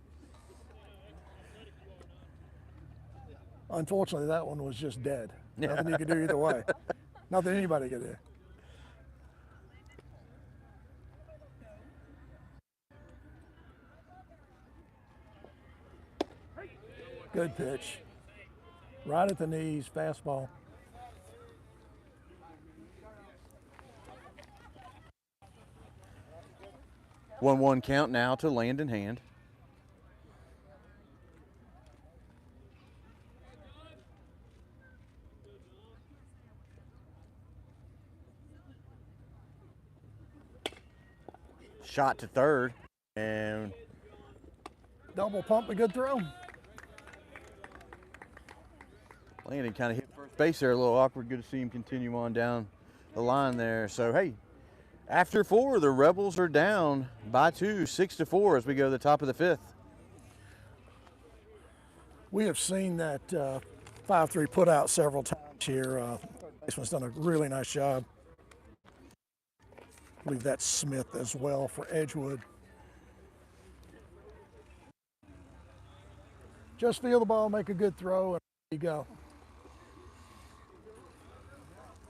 Unfortunately, that one was just dead. Nothing you could do either way. Nothing anybody could do. Good pitch. Right at the knees, fastball. One count now to Landon Hand. Shot to third, and Double pump, a good throw. Landon kind of hit first base there, a little awkward. Good to see him continue on down the line there. So, hey, after 4, the Rebels are down by 2, 6-4 as we go to the top of the 5th. We have seen that 5-3 put out several times here. Third baseman's done a really nice job. I believe that's Smith as well for Edgewood. Just feel the ball, make a good throw, and there you go.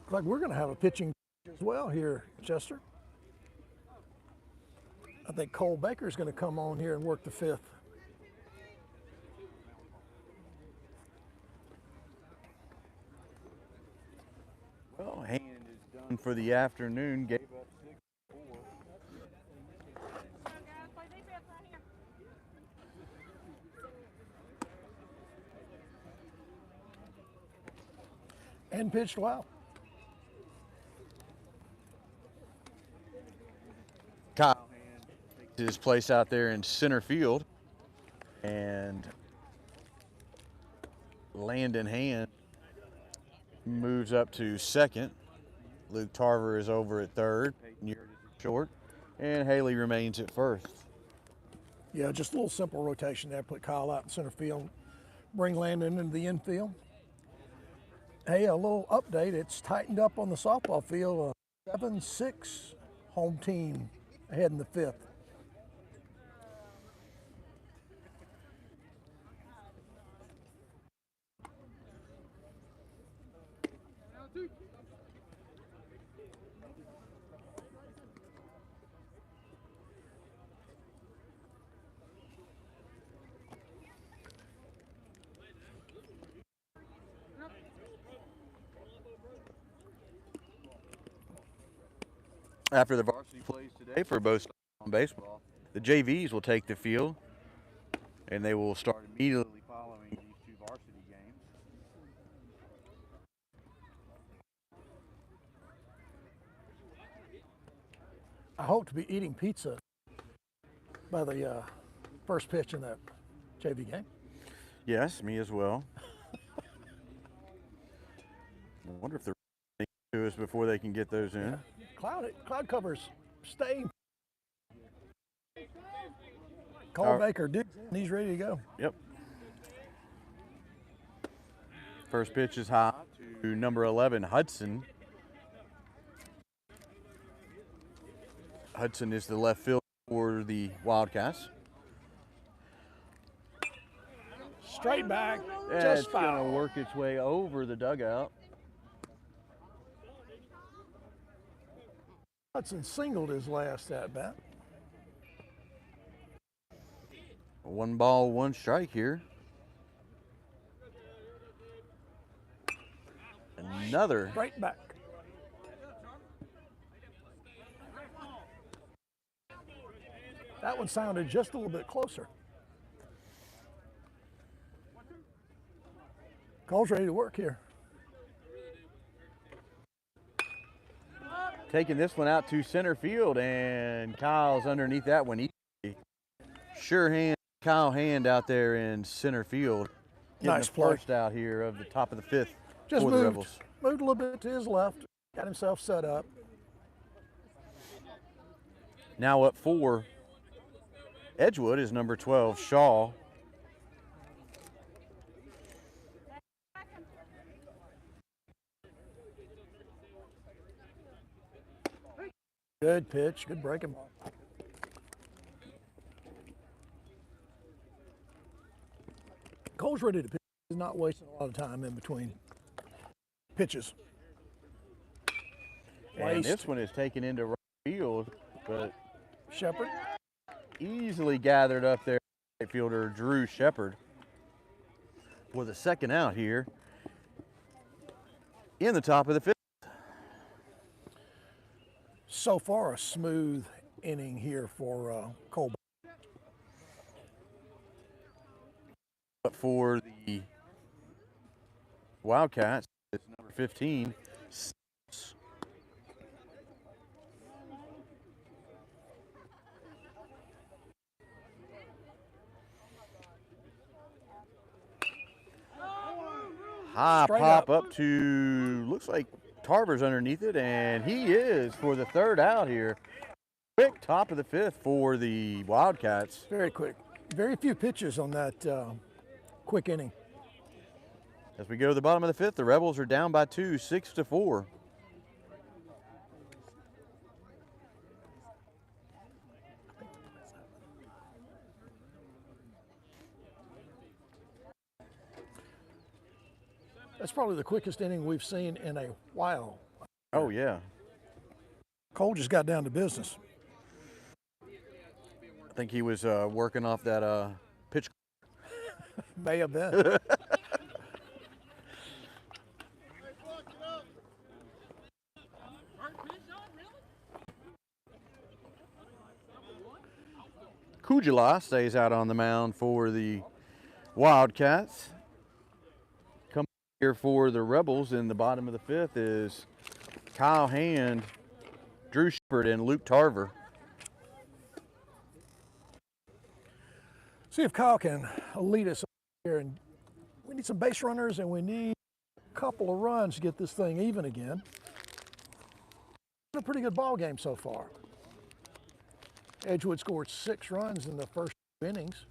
Looks like we're going to have a pitching as well here, Chester. I think Cole Baker's going to come on here and work the fifth. Well, Hand is done for the afternoon. Gave up 6-4. Guys, play defense right here. And pitched well. Kyle Hand takes his place out there in center field, and Landon Hand moves up to second. Luke Tarver is over at third. Peyton Yurt is at short, and Haley remains at first. Yeah, just a little simple rotation there. Put Kyle out in center field, bring Landon into the infield. Hey, a little update. It's tightened up on the softball field. 7-6 home team ahead in the fifth. After the varsity plays today for both on baseball, the JVs will take the field, and they will start immediately following these two varsity games. I hope to be eating pizza by the first pitch in that JV game. Yes, me as well. I wonder if they're to us before they can get those in. Cloud covers staying. Cole Our- Baker digs in. He's ready to go. Yep. First pitch is high to number 11, Hudson. Hudson is the left fielder for the Wildcats. Straight back, And just it's going to foul. work its way over the dugout. Hudson singled his last at bat. 1 ball, 1 strike here. Another. Straight back. That one sounded just a little bit closer. Cole's ready to work here. Taking this one out to center field, and Kyle's underneath that one easily. Sure hand, Kyle Hand out there in center field. Getting Nice the play. first out here of the top of the fifth Just for the moved Rebels. a little bit to his left. Got himself set up. Now up for Edgewood is number 12, Shaw. Good pitch, good breaking ball. Cole's ready to pitch. He's not wasting a lot of time in between pitches. And this one is taken into right field, but Shepard. easily gathered up there. Right fielder Drew Shepard with a second out here in the top of the fifth. So far, a smooth inning here for Cole. But for the Wildcats, it's number 15. High Straight pop up. up to, looks like Tarver's underneath it, and he is for the third out here. Quick top of the fifth for the Wildcats. Very quick. Very few pitches on that quick inning. As we go to the bottom of the fifth, the Rebels are down by 2, 6-4. That's probably the quickest inning we've seen in a while. Oh, yeah. Cole just got down to business. I think he was working off that pitch. May have been. Kujala stays out on the mound for the Wildcats. Coming here for the Rebels in the bottom of the fifth is Kyle Hand, Drew Shepard, and Luke Tarver. See if Kyle can lead us here. And we need some base runners, and we need a couple of runs to get this thing even again. It's a pretty good ball game so far. Edgewood scored 6 runs in the first 2 innings.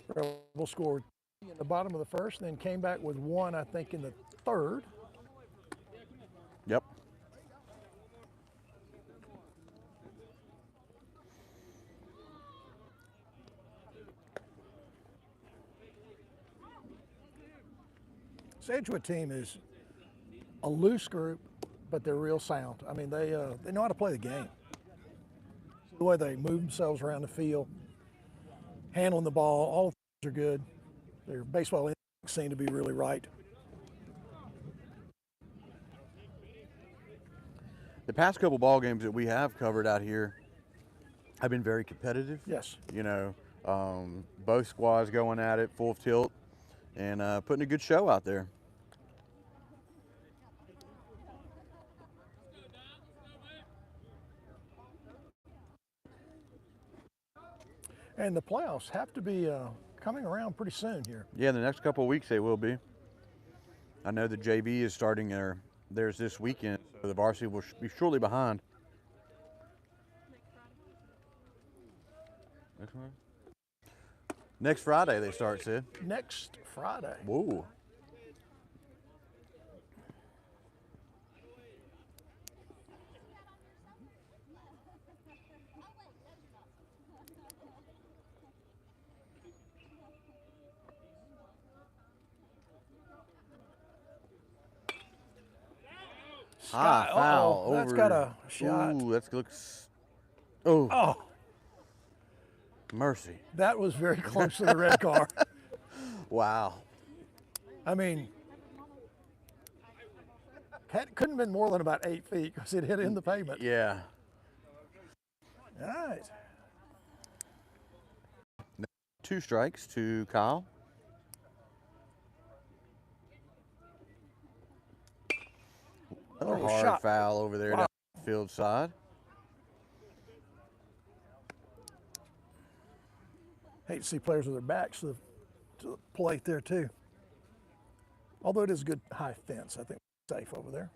Rebels scored 3 in the bottom of the first, and then came back with 1, I think, in the third. Yep. This Edgewood team is a loose group, but they're real sound. I mean, they know how to play the game. The way they move themselves around the field, handling the ball, all of things are good. Their baseball instincts seem to be really right. The past couple ball games that we have covered out here have been very competitive. Yes. You know, both squads going at it full tilt and putting a good show out there. And the playoffs have to be coming around pretty soon here. Yeah, in the next couple of weeks they will be. I know the JV is starting theirs this weekend, so the varsity will be shortly behind. Next Friday they start, Sid. Next Friday. Whoa. High foul over. That's got a shot. Ooh, that looks. Oh. Oh, Mercy. that was very close to the red car. Wow. I mean, couldn't have been more than about 8 feet because it hit in the pavement. Yeah. All right. 2 strikes to Kyle. Another hard shot. foul over there down the field side. Hate to see players with their backs to the plate there too. Although it is a good high fence, I think we're safe over there.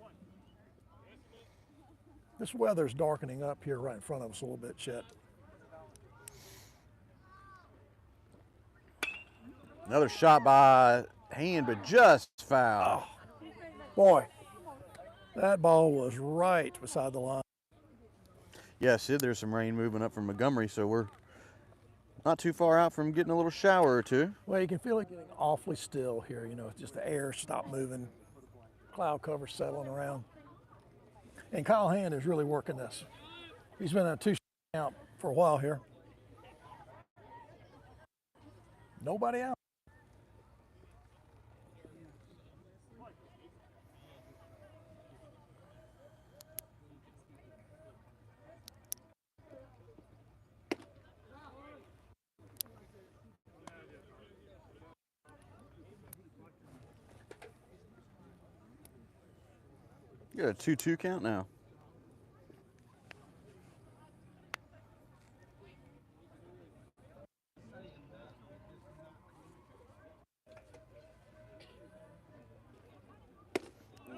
This weather's darkening up here right in front of us a little bit, Chet. Another shot by Hand, but just foul. Boy, that ball was right beside the line. Yeah, Sid, there's some rain moving up from Montgomery, so we're not too far out from getting a little shower or two. Well, you can feel it getting awfully still here. You know, it's just the air stopped moving, cloud cover settling around. And Kyle Hand is really working this. He's been a 2 out for a while here. Nobody out. You got a 2-2 count now.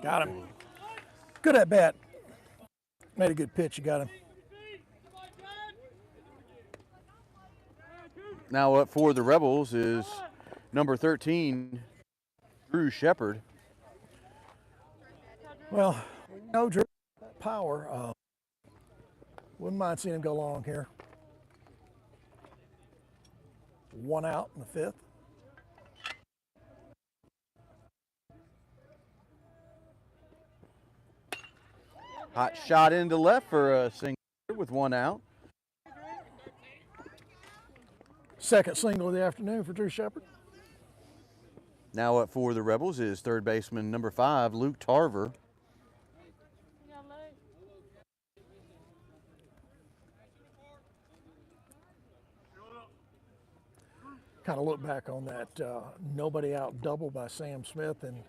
Got him. Good at bat. Made a good pitch. You got him. Now up for the Rebels is number 13, Drew Shepard. Well, no Drew power. Wouldn't mind seeing him go long here. 1 out in the 5th. Hot shot into left for a single with 1 out. Second single of the afternoon for Drew Shepard. Now up for the Rebels is third baseman number 5, Luke Tarver. Kind of look back on that nobody out double by Sam Smith and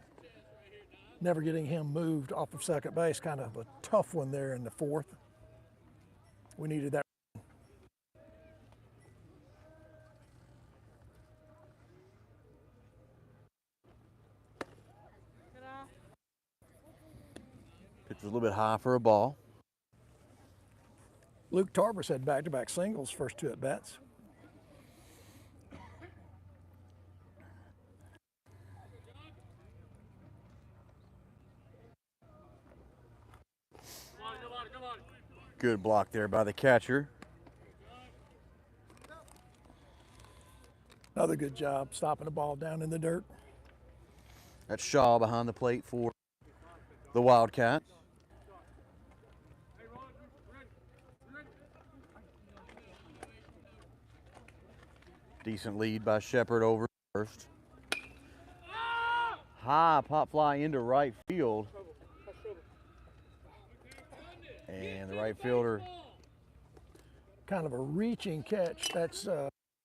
never getting him moved off of second base. Kind of a tough one there in the 4th. We needed that. Pitch was a little bit high for a ball. Luke Tarver's had back-to-back singles first 2 at-bats. Good block there by the catcher. Another good job stopping the ball down in the dirt. That's Shaw behind the plate for the Wildcats. Decent lead by Shepard over first. High pop fly into right field. And the right fielder. Kind of a reaching catch. That's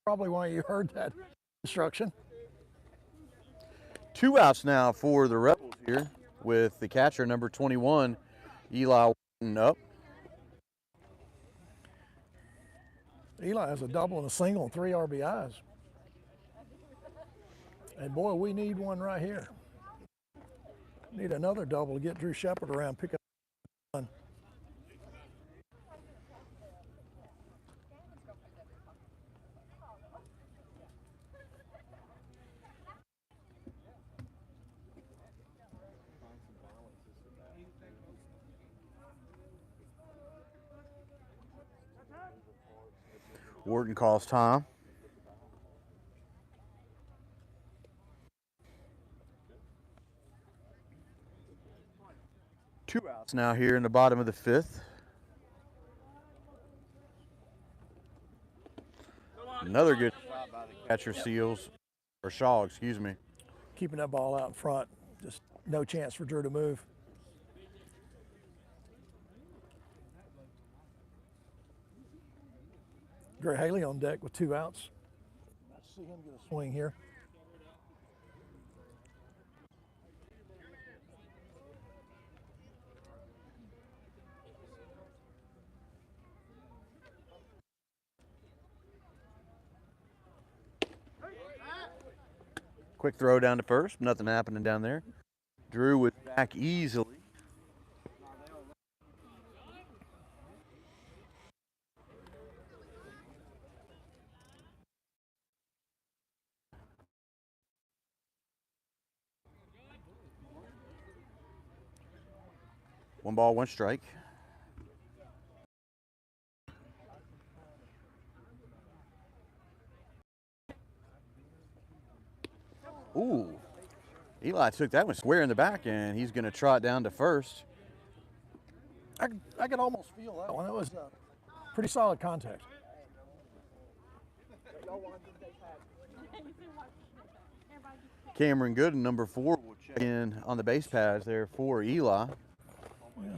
probably why you heard that instruction. 2 outs now for the Rebels here with the catcher number 21, Eli Wharton, up. Eli has a double and a single and 3 RBIs. And boy, we need one right here. Need another double to get Drew Shepard around, pick up one. Wharton calls time. Two outs now here in the bottom of the 5th. Another good shot by the catcher, Seals, or Shaw, excuse me. Keeping that ball out in front. Just no chance for Drew to move. Gray Haley on deck with 2 outs. Let's see him get a swing here. Quick throw down to first, nothing happening down there. Drew was back easily. One ball, one strike. Ooh, Eli took that one square in the back, and he's going to trot down to first. I could almost feel that one. That was pretty solid contact. Cameron Gooden, number 4, will check in on the base pads there for Eli. Yeah.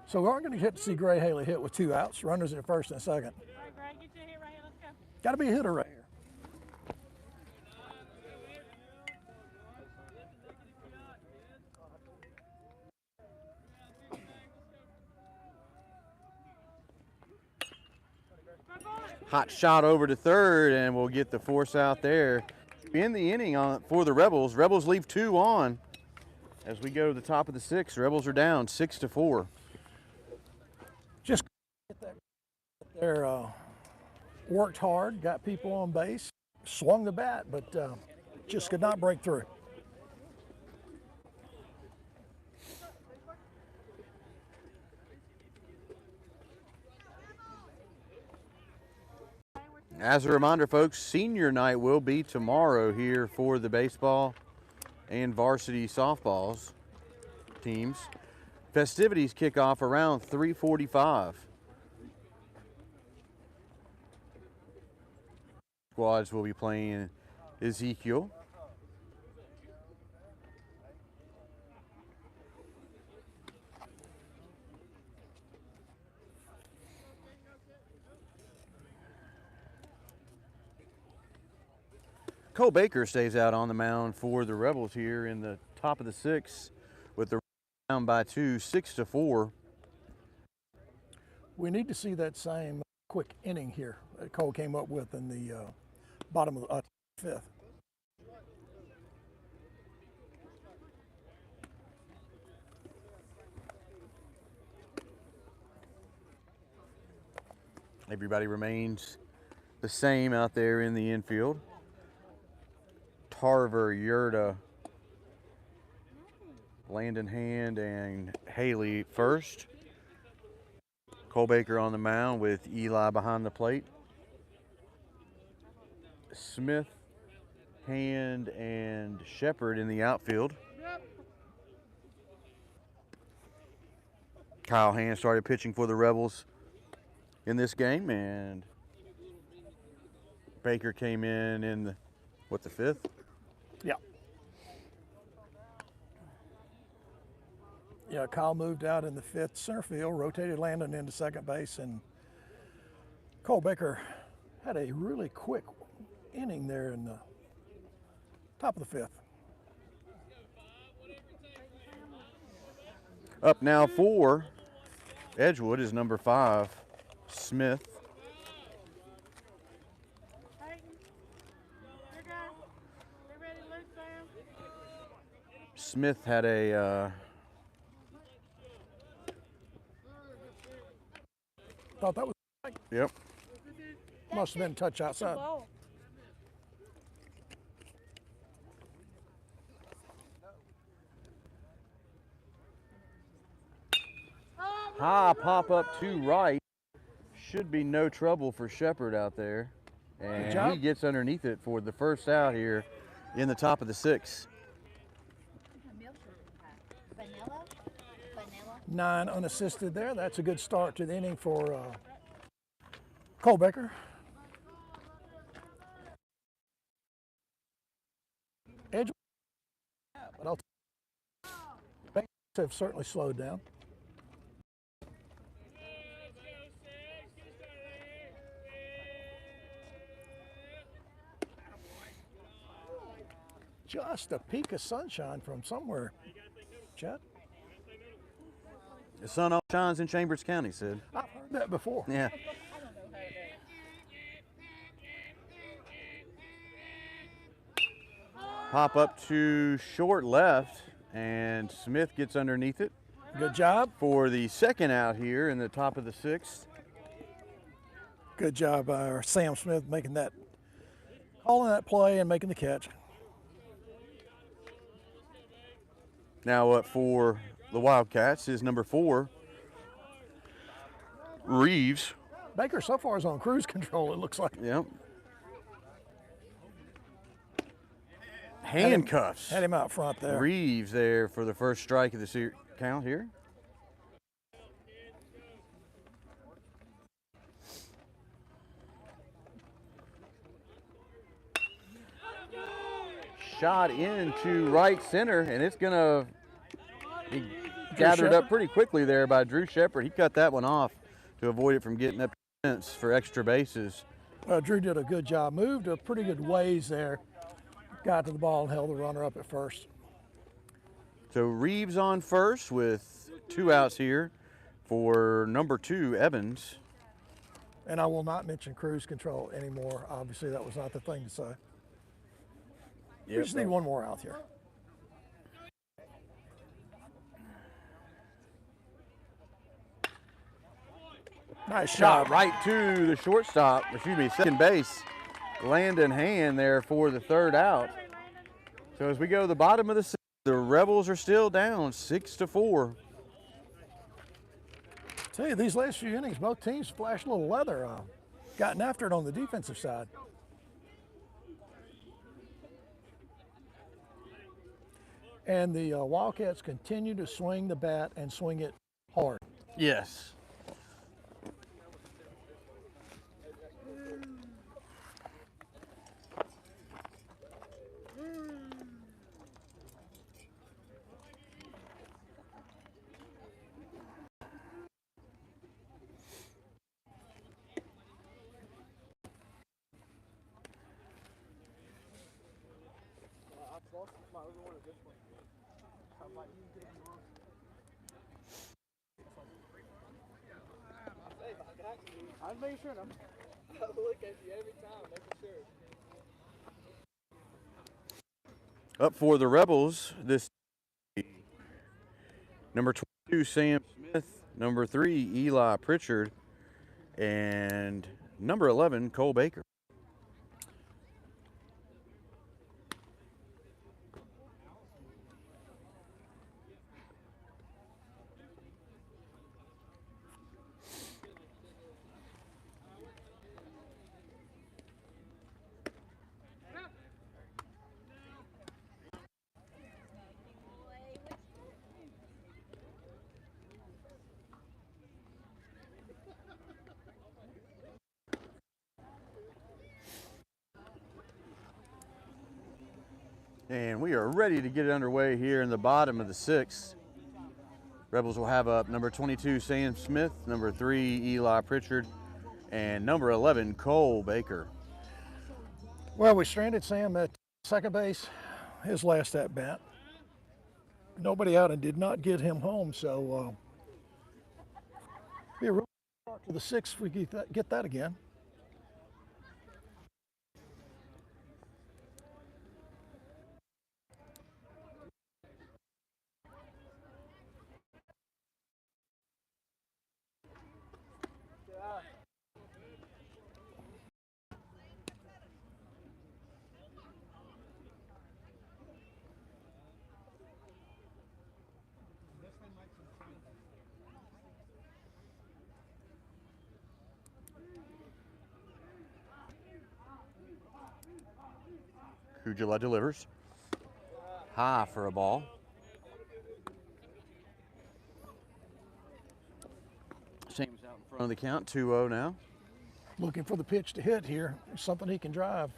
So we aren't going to get to see Gray Haley hit with 2 outs. Runners at first and second. All right, Greg, get you a hit right here. Let's go. Got to be a hitter right here. Hot shot over to third, and we'll get the force out there. In the inning for the Rebels. Rebels leave 2 on as we go to the top of the 6th. Rebels are down 6-4. Just get that there worked hard, got people on base, swung the bat, but just could not break through. As a reminder, folks, senior night will be tomorrow here for the baseball and varsity softballs teams. Festivities kick off around 3:45. Squads will be playing Ezekiel. Cole Baker stays out on the mound for the Rebels here in the top of the sixth with the down by 2, 6-4. We need to see that same quick inning here that Cole came up with in the bottom of the fifth. Everybody remains the same out there in the infield. Tarver, Yurda, Landon Hand, and Haley first. Cole Baker on the mound with Eli behind the plate. Smith, Hand, and Shepard in the outfield. Kyle Hand started pitching for the Rebels in this game, and Baker came in the, the fifth? Yeah. Yeah, Kyle moved out in the fifth center field, rotated Landon into second base, and Cole Baker had a really quick inning there in the top of the fifth. Up now for Edgewood is number 5, Smith. Smith had a Thought that was yep. must have been a touch outside. High pop up to right. Should be no trouble for Shepard out there. And he gets underneath it for the first out here in the top of the sixth. 9 unassisted there. That's a good start to the inning for Cole Baker. Edgewood, but Bakers have certainly slowed down. Just a peak of sunshine from somewhere, Chad. The sun all shines in Chambers County, Sid. I've heard that before. Yeah. Pop up to short left, and Smith gets underneath it. Good job. For the second out here in the top of the sixth. Good job by Sam Smith making that, calling that play and making the catch. Now up for the Wildcats is number 4, Reeves. Baker so far is on cruise control, it looks like. Yep. Handcuffs. Had him out front there. Reeves there for the first strike of the count here. Shot into right center, and it's going to be gathered up pretty quickly there by Drew Shepard. He cut that one off to avoid it from getting up to the fence for extra bases. Drew did a good job. Moved a pretty good ways there. Got to the ball and held the runner up at first. So Reeves on first with 2 outs here for number 2, Evans. And I will not mention cruise control anymore. Obviously, that was not the thing to say. We just need one more out here. Nice Shot shot. right to the shortstop, excuse me, second base. Landon Hand there for the third out. So as we go to the bottom of the sixth, the Rebels are still down 6-4. Tell you, these last few innings, both teams flashed a little leather. Gotten after it on the defensive side. And the Wildcats continue to swing the bat and swing it hard. Yes. I was making sure. I look at you every time, making sure. Up for the Rebels, this number 22, Sam Smith, number 3, Eli Pritchard, and number 11, Cole Baker. And we are ready to get it underway here in the bottom of the sixth. Rebels will have up number 22, Sam Smith, number 3, Eli Pritchard, and number 11, Cole Baker. Well, we stranded Sam at second base, his last at bat. Nobody out and did not get him home, so be a real start to the sixth if we get that again. Kujala delivers. High for a ball. Sam's out in front of the count, 2-0 now. Looking for the pitch to hit here, something he can drive.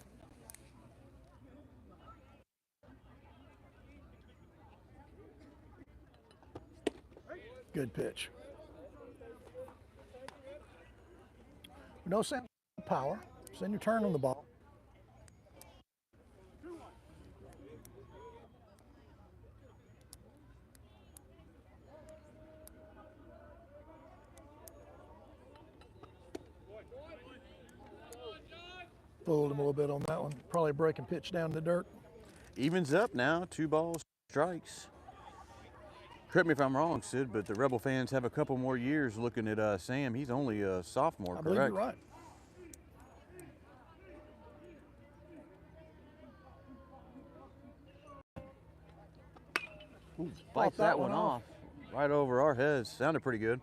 Good pitch. No sound power. Send your turn on the ball. Fooled him a little bit on that one. Probably breaking pitch down in the dirt. Evens up now, 2 balls, strikes. Correct me if I'm wrong, Sid, but the Rebel fans have a couple more years looking at Sam. He's only a sophomore, I correct? believe you're right. Ooh, bites that one off. Right over our heads. Sounded pretty good.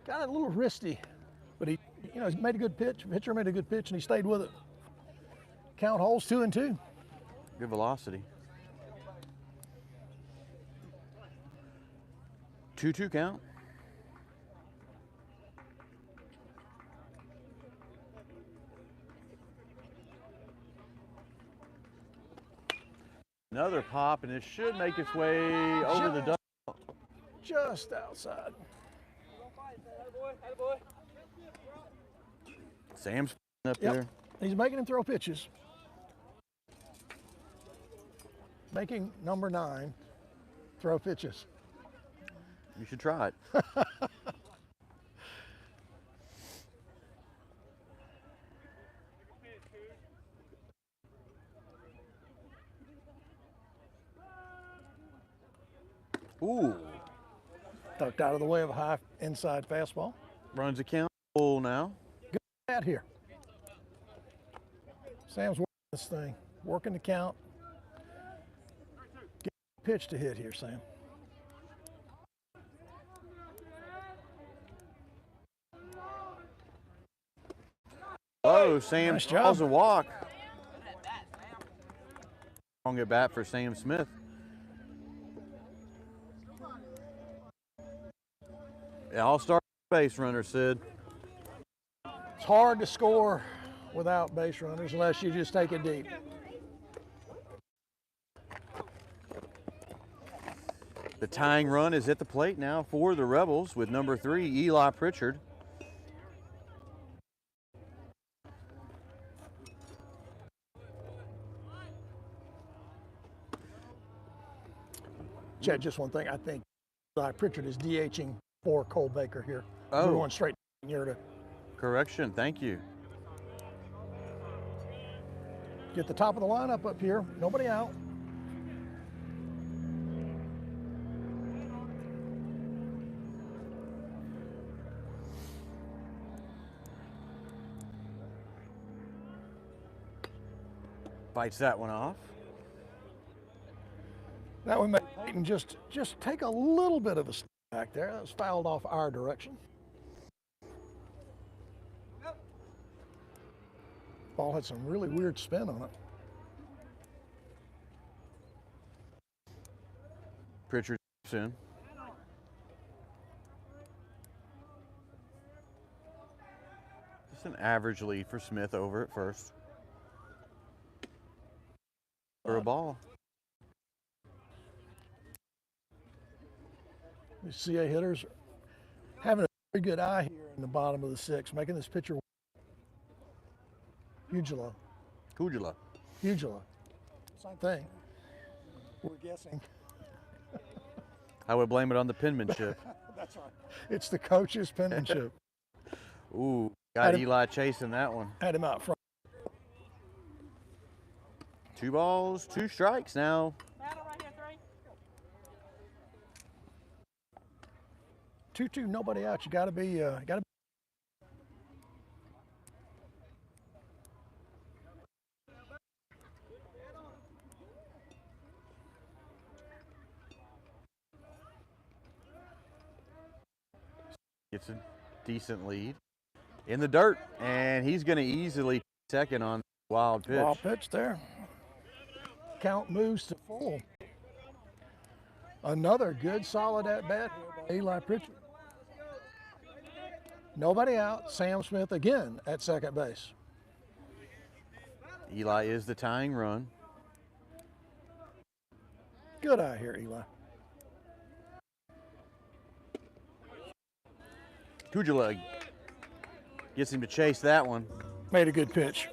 Got it a little wristy, but he made a good pitch. Pitcher made a good pitch, and he stayed with it. Count holds 2-2. Good velocity. 2-2 count. Another pop, and it should make its way over the duck. Just outside. Sam's up Yep. there. He's making him throw pitches. Making number 9 throw pitches. You should try it. Ooh. Tucked out of the way of a high inside fastball. Runs the count. full now. Good at here. Sam's working this thing, working the count. Get a pitch to hit here, Sam. Oh, Sam Nice draws job. a walk. Strong at bat for Sam Smith. Yeah, all-star base runner, Sid. It's hard to score without base runners unless you just take it deep. The tying run is at the plate now for the Rebels with number 3, Eli Pritchard. Chad, just one thing. I think Pritchard is DHing for Cole Baker here. Oh. We're going straight here to Correction, thank you. get the top of the lineup up here. Nobody out. Fights that one off. That would make Peyton just take a little bit of a step back there. That was fouled off our direction. Ball had some really weird spin on it. Pritchard in. Just an average lead for Smith over at first. For a ball. The CA hitters having a very good eye here in the bottom of the 6th, making this pitcher Hugela. Kujula. Hugela. Same thing. We're guessing. I would blame it on the penmanship. That's right. It's the coach's penmanship. Ooh, got Had him- Eli chasing that one. Had him out front. 2 balls, 2 strikes now. Battle right here, 3. 2-2, nobody out. You got to be. Gets a decent lead in the dirt, and he's going to easily second on the wild pitch. Wild pitch there. Count moves to full. Another good, solid at bat here by Eli Pritchard. Nobody out. Sam Smith again at second base. Eli is the tying run. Good eye here, Eli. Kujula gets him to chase that one. Made a good pitch.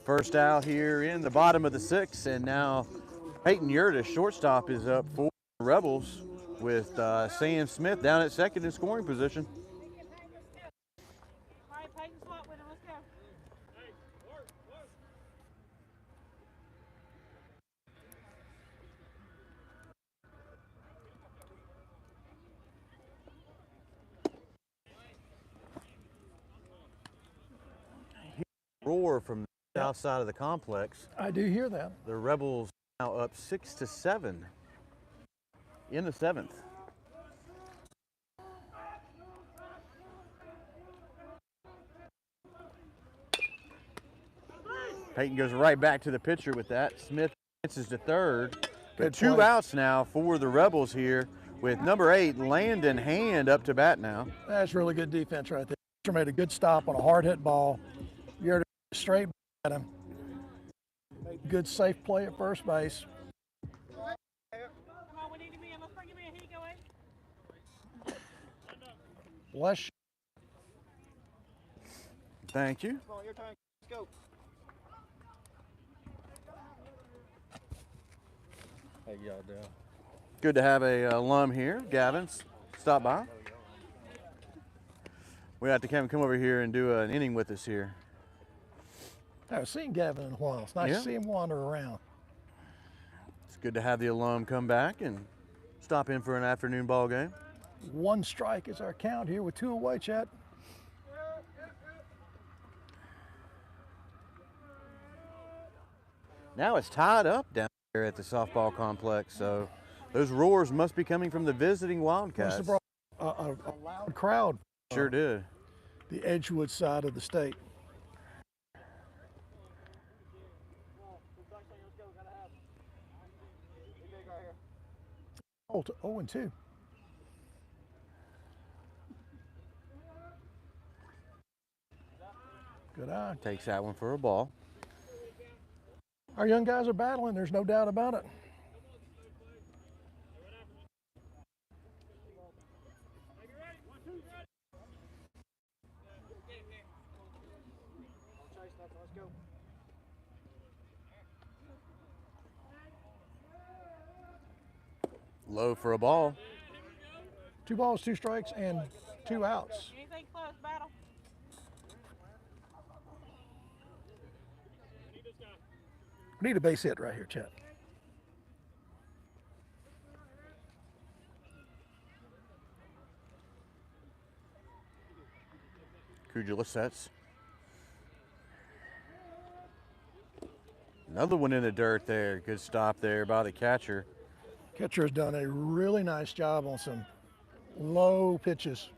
First out here in the bottom of the 6th, and now Peyton Yurda, shortstop, is up for the Rebels with Sam Smith down at second in scoring position. All right, Peyton, swap with him. Let's go. Roar from the south side of the complex. I do hear that. The Rebels now up 6-7 in the 7th. Peyton goes right back to the pitcher with that. Smith advances to third. But Good 2 play. outs now for the Rebels here with number 8, Landon Hand, up to bat now. That's really good defense right there. Pitcher made a good stop on a hard hit ball. You're straight at him. Made a good safe play at first base. Come on, we need him in. Let's bring him in. Here you go, Abe. Bless you. Thank you. Come on, your turn. Let's go. How y'all doing? Good to have a alum here, Gavin. Stop by. We have to come over here and do an inning with us here. I haven't seen Gavin in a while. It's nice Yeah. to see him wander around. It's good to have the alum come back and stop in for an afternoon ball game. 1 strike is our count here with 2 away, Chet. Now it's tied up down here at the softball complex, so those roars must be coming from the visiting Must Wildcats. have brought a loud crowd. Sure did. The Edgewood side of the state. Oh, 0-2. Good eye. Takes that one for a ball. Our young guys are battling, there's no doubt about it. Low for a ball. 2 balls, 2 strikes, and 2 outs. Anything close, battle. We need a base hit right here, Chet. Kujula sets. Another one in the dirt there. Good stop there by the catcher. Catcher has done a really nice job on some low pitches.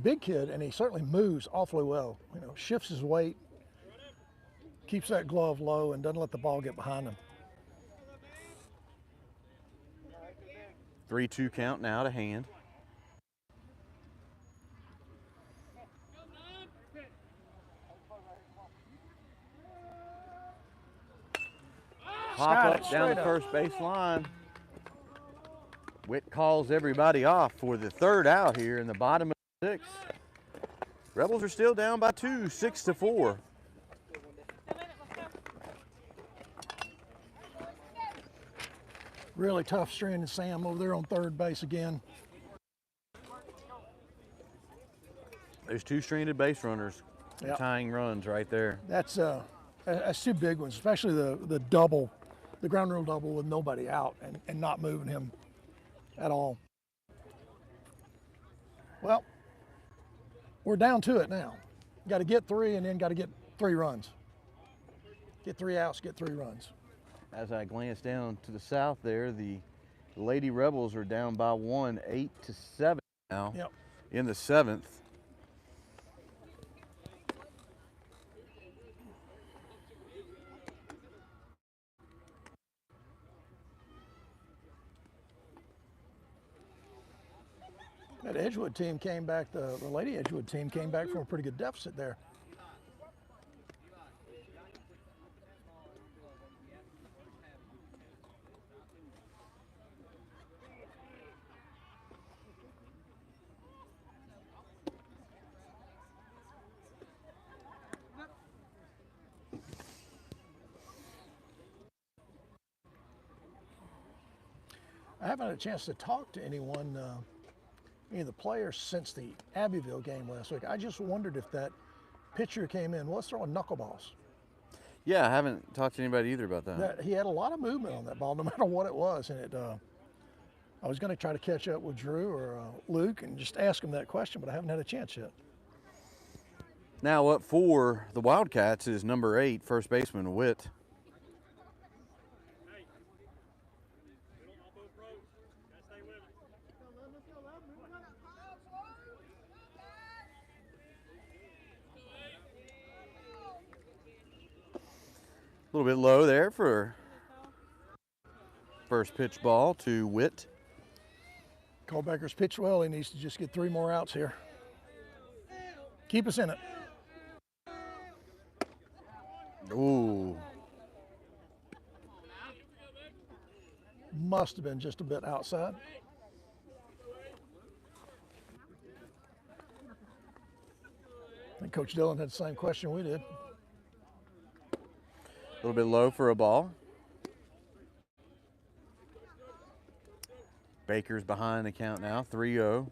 Big kid, and he certainly moves awfully well. You know, shifts his weight, keeps that glove low, and doesn't let the ball get behind him. 3-2 count now to Hand. Pop Got up it, down straight the up. first base line. Witt calls everybody off for the 3rd out here in the bottom of the 6th. Rebels are still down by 2, 6-4. Really tough stranded Sam over there on 3rd base again. There's 2 stranded base runners, Yep. tying runs right there. That's 2 big ones, especially the double, the ground rule double with nobody out and not moving him at all. Well, we're down to it now. Got to get 3 and then got to get 3 runs. Get 3 outs, get 3 runs. As I glance down to the south there, the Lady Rebels are down by 1, 8-7 now. Yep. In the 7th. That Edgewood team came back, the Lady Edgewood team came back from a pretty good deficit there. I haven't had a chance to talk to anyone, any of the players since the Abbeville game last week. I just wondered if that pitcher came in, was throwing knuckleballs. Yeah, I haven't talked to anybody either about that. He had a lot of movement on that ball, no matter what it was. And I was going to try to catch up with Drew or Luke and just ask him that question, but I haven't had a chance yet. Now up for the Wildcats is number 8, first baseman Witt. A little bit low there for first pitch ball to Witt. Callbacker's pitched well. He needs to just get 3 more outs here. Keep us in it. Ooh. Must have been just a bit outside. I think Coach Dillon had the same question we did. A little bit low for a ball. Baker's behind the count now, 3-0.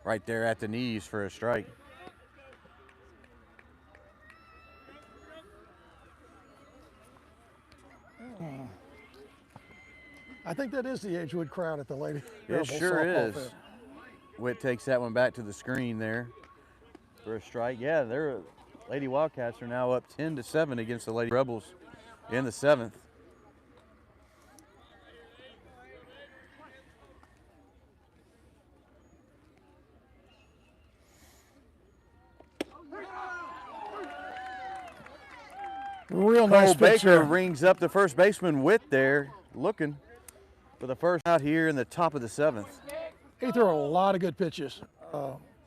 Right there at the knees for a strike. I think that is the Edgewood crowd at the Lady It Rebels sure softball is. field. Witt takes that one back to the screen there for a strike. Yeah, Lady Wildcats are now up 10-7 against the Lady Rebels in the 7th. Real nice Cole pitch Baker there. rings up the first baseman Witt there, looking for the first out here in the top of the 7th. He threw a lot of good pitches.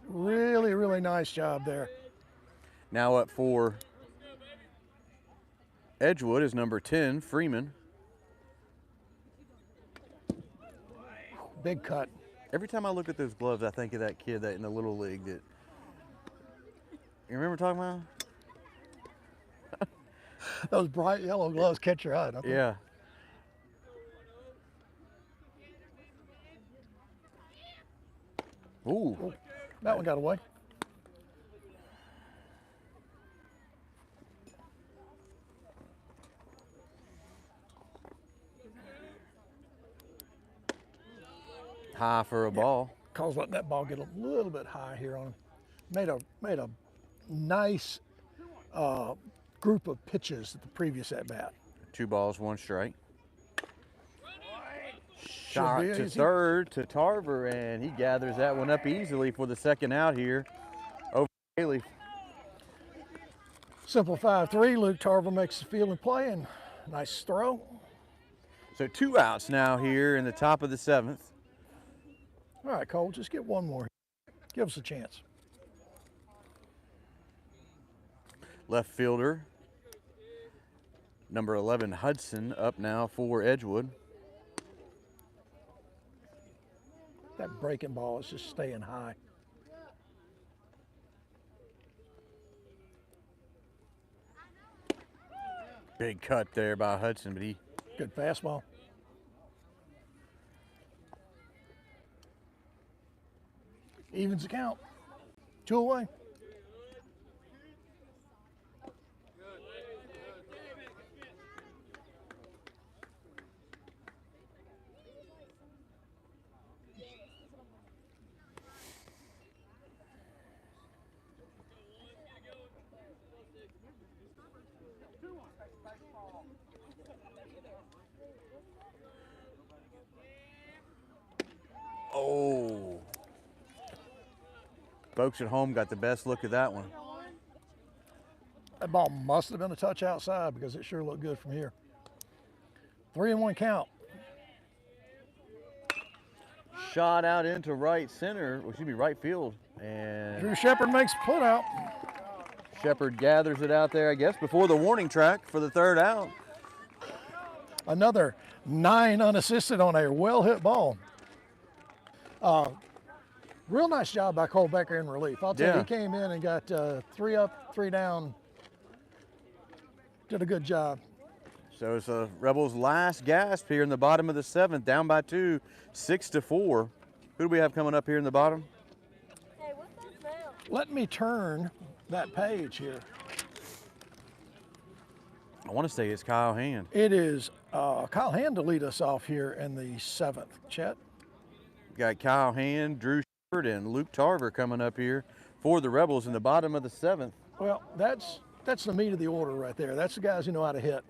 Really, really nice job there. Now up for Edgewood is number 10, Freeman. Big cut. Every time I look at those gloves, I think of that kid that in the Little League that, you remember talking about? Those bright yellow gloves catch your eye, don't they? Yeah. Ooh. That one got away. High for a ball. Cause letting that ball get a little bit high here on him. Made a nice group of pitches at the previous at bat. 2 balls, 1 strike. Should Shot be to easy. third to Tarver, and he gathers that one up easily for the second out here over Haley. Simple 5-3. Luke Tarver makes the fielding play and nice throw. So 2 outs now here in the top of the 7th. All right, Cole, just get one more. Give us a chance. Left fielder, number 11, Hudson, up now for Edgewood. That breaking ball is just staying high. Big cut there by Hudson, but he Good fastball. Evens the count. 2 away. Oh. Folks at home got the best look at that one. That ball must have been a touch outside because it sure looked good from here. 3-1 count. Shot out into right center, right field. And Drew Shepard makes a put out. Shepard gathers it out there, I guess, before the warning track for the third out. Another 9 unassisted on a well-hit ball. Real nice job by Cole Becker in relief. I'll tell you, Yeah. he came in and got 3 up, 3 down. Did a good job. So it's the Rebels' last gasp here in the bottom of the 7th, down by 2, 6-4. Who do we have coming up here in the bottom? Hey, what's that smell? Let me turn that page here. I want to say it's Kyle Hand. It is Kyle Hand to lead us off here in the 7th. Chet? Got Kyle Hand, Drew Shepard, and Luke Tarver coming up here for the Rebels in the bottom of the 7th. Well, that's the meat of the order right there. That's the guys who know how to hit.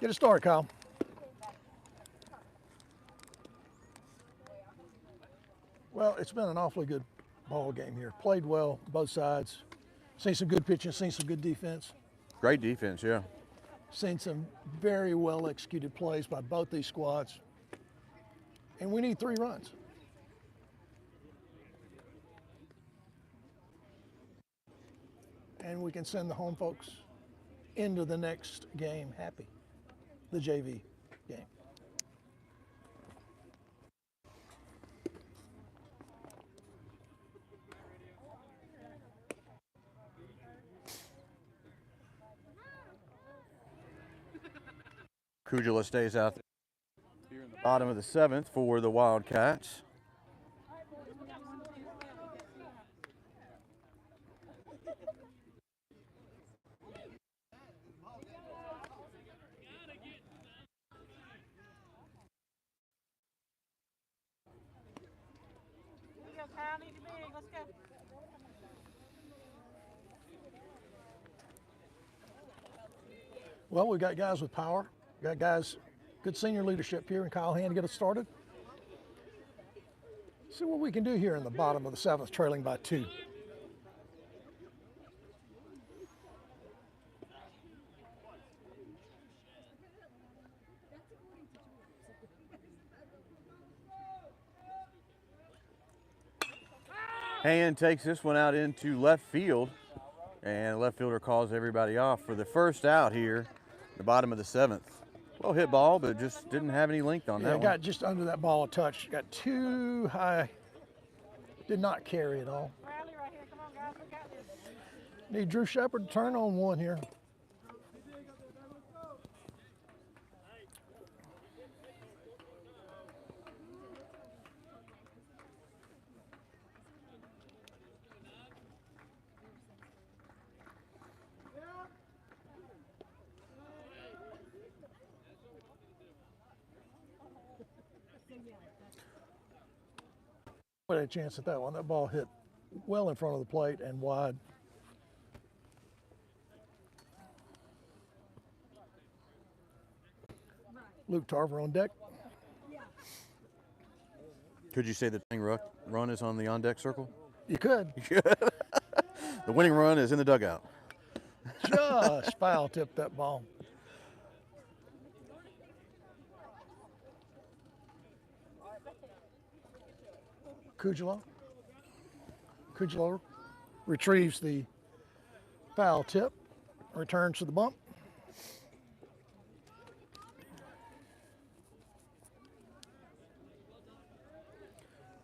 Get a start, Kyle. Well, it's been an awfully good ball game here. Played well, both sides. Seen some good pitching, seen some good defense. Great defense, yeah. Seen some very well executed plays by both these squads. And we need 3 runs. And we can send the home folks into the next game happy, the JV game. Kujala stays out there here in the bottom of the 7th for the Wildcats. Well, we've got guys with power. We've got guys, good senior leadership here, and Kyle Hand to get us started. See what we can do here in the bottom of the 7th, trailing by 2. Hand takes this one out into left field, and the left fielder calls everybody off for the first out here, the bottom of the 7th. Well hit ball, but just didn't have any length on that one. Got just under that ball a touch. Got too high. Did not carry at all. Rally right here. Come on, guys. We got this. Need Drew Shepard to turn on one here. What a chance at that one. That ball hit well in front of the plate and wide. Luke Tarver on deck. Could you say the winning run is on the on-deck circle? You could. The winning run is in the dugout. Just foul tipped that ball. Kujalo retrieves the foul tip, returns to the bump.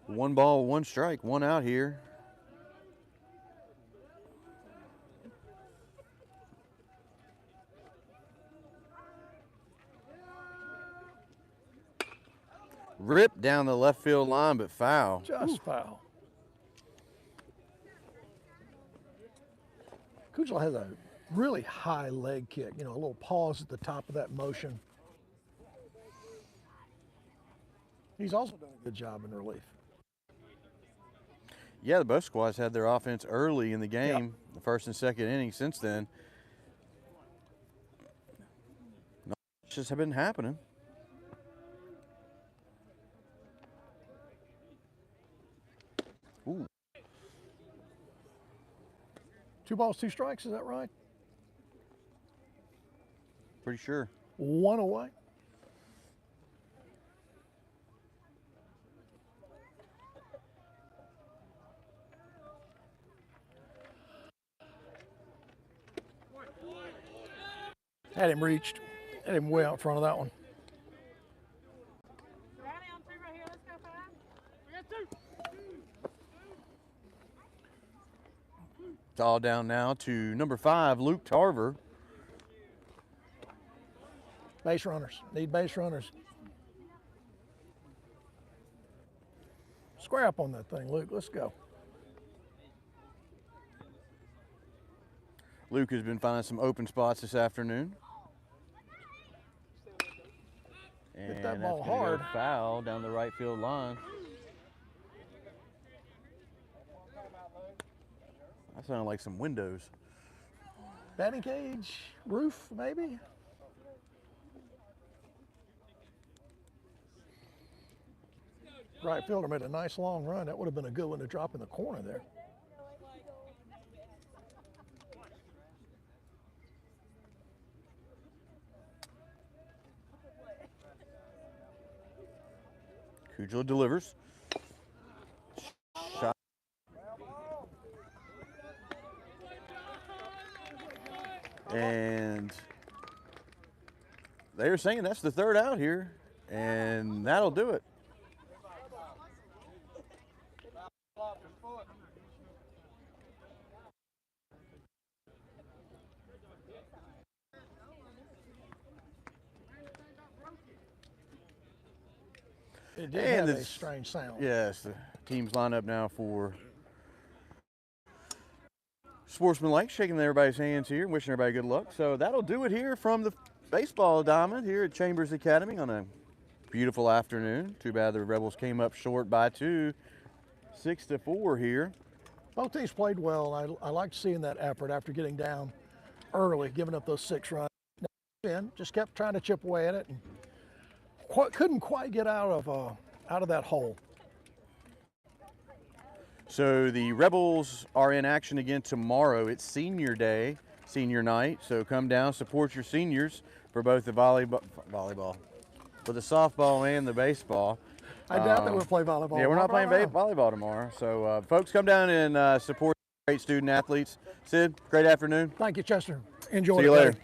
One ball, one strike, one out here. Ripped down the left field line, but foul. Just foul. Kujalo has a really high leg kick, a little pause at the top of that motion. He's also done a good job in relief. Yeah, the both squads had their offense early in the game, the first and second inning. Since then, not much has been happening. Ooh. 2 balls, 2 strikes, is that right? Pretty sure. 1 away. Had him reached. Had him way out in front of that one. Rally on 2 right here. Let's go, 5. We got 2. It's all down now to number 5, Luke Tarver. Base runners. Need base runners. Square up on that thing, Luke. Let's go. Luke has been finding some open spots this afternoon. Hit And that ball that's gonna hard. go foul down the right field line. That sounded like some windows. Batting cage, roof, maybe? Right fielder made a nice long run. That would have been a good one to drop in the corner there. Kujalo delivers. Shot. And they're saying that's the 3rd out here, and that'll do it. It did And have a it's- strange sound. Yes, the teams line up now for sportsmanlike, shaking everybody's hands here, wishing everybody good luck. So that'll do it here from the baseball diamond here at Chambers Academy on a beautiful afternoon. Too bad the Rebels came up short by 2, 6-4 here. Both teams played well. I liked seeing that effort after getting down early, giving up those 6 runs. in, just kept trying to chip away at it, and couldn't quite get out of that hole. So the Rebels are in action again tomorrow. It's senior day, senior night. So come down, support your seniors for both the volleyball, for the softball and the baseball. I doubt that we'll play volleyball. Yeah, we're not playing tomorrow. volleyball tomorrow. So folks, come down and support great student athletes. Sid, great afternoon. Thank you, Chester. Enjoy See you the day. later.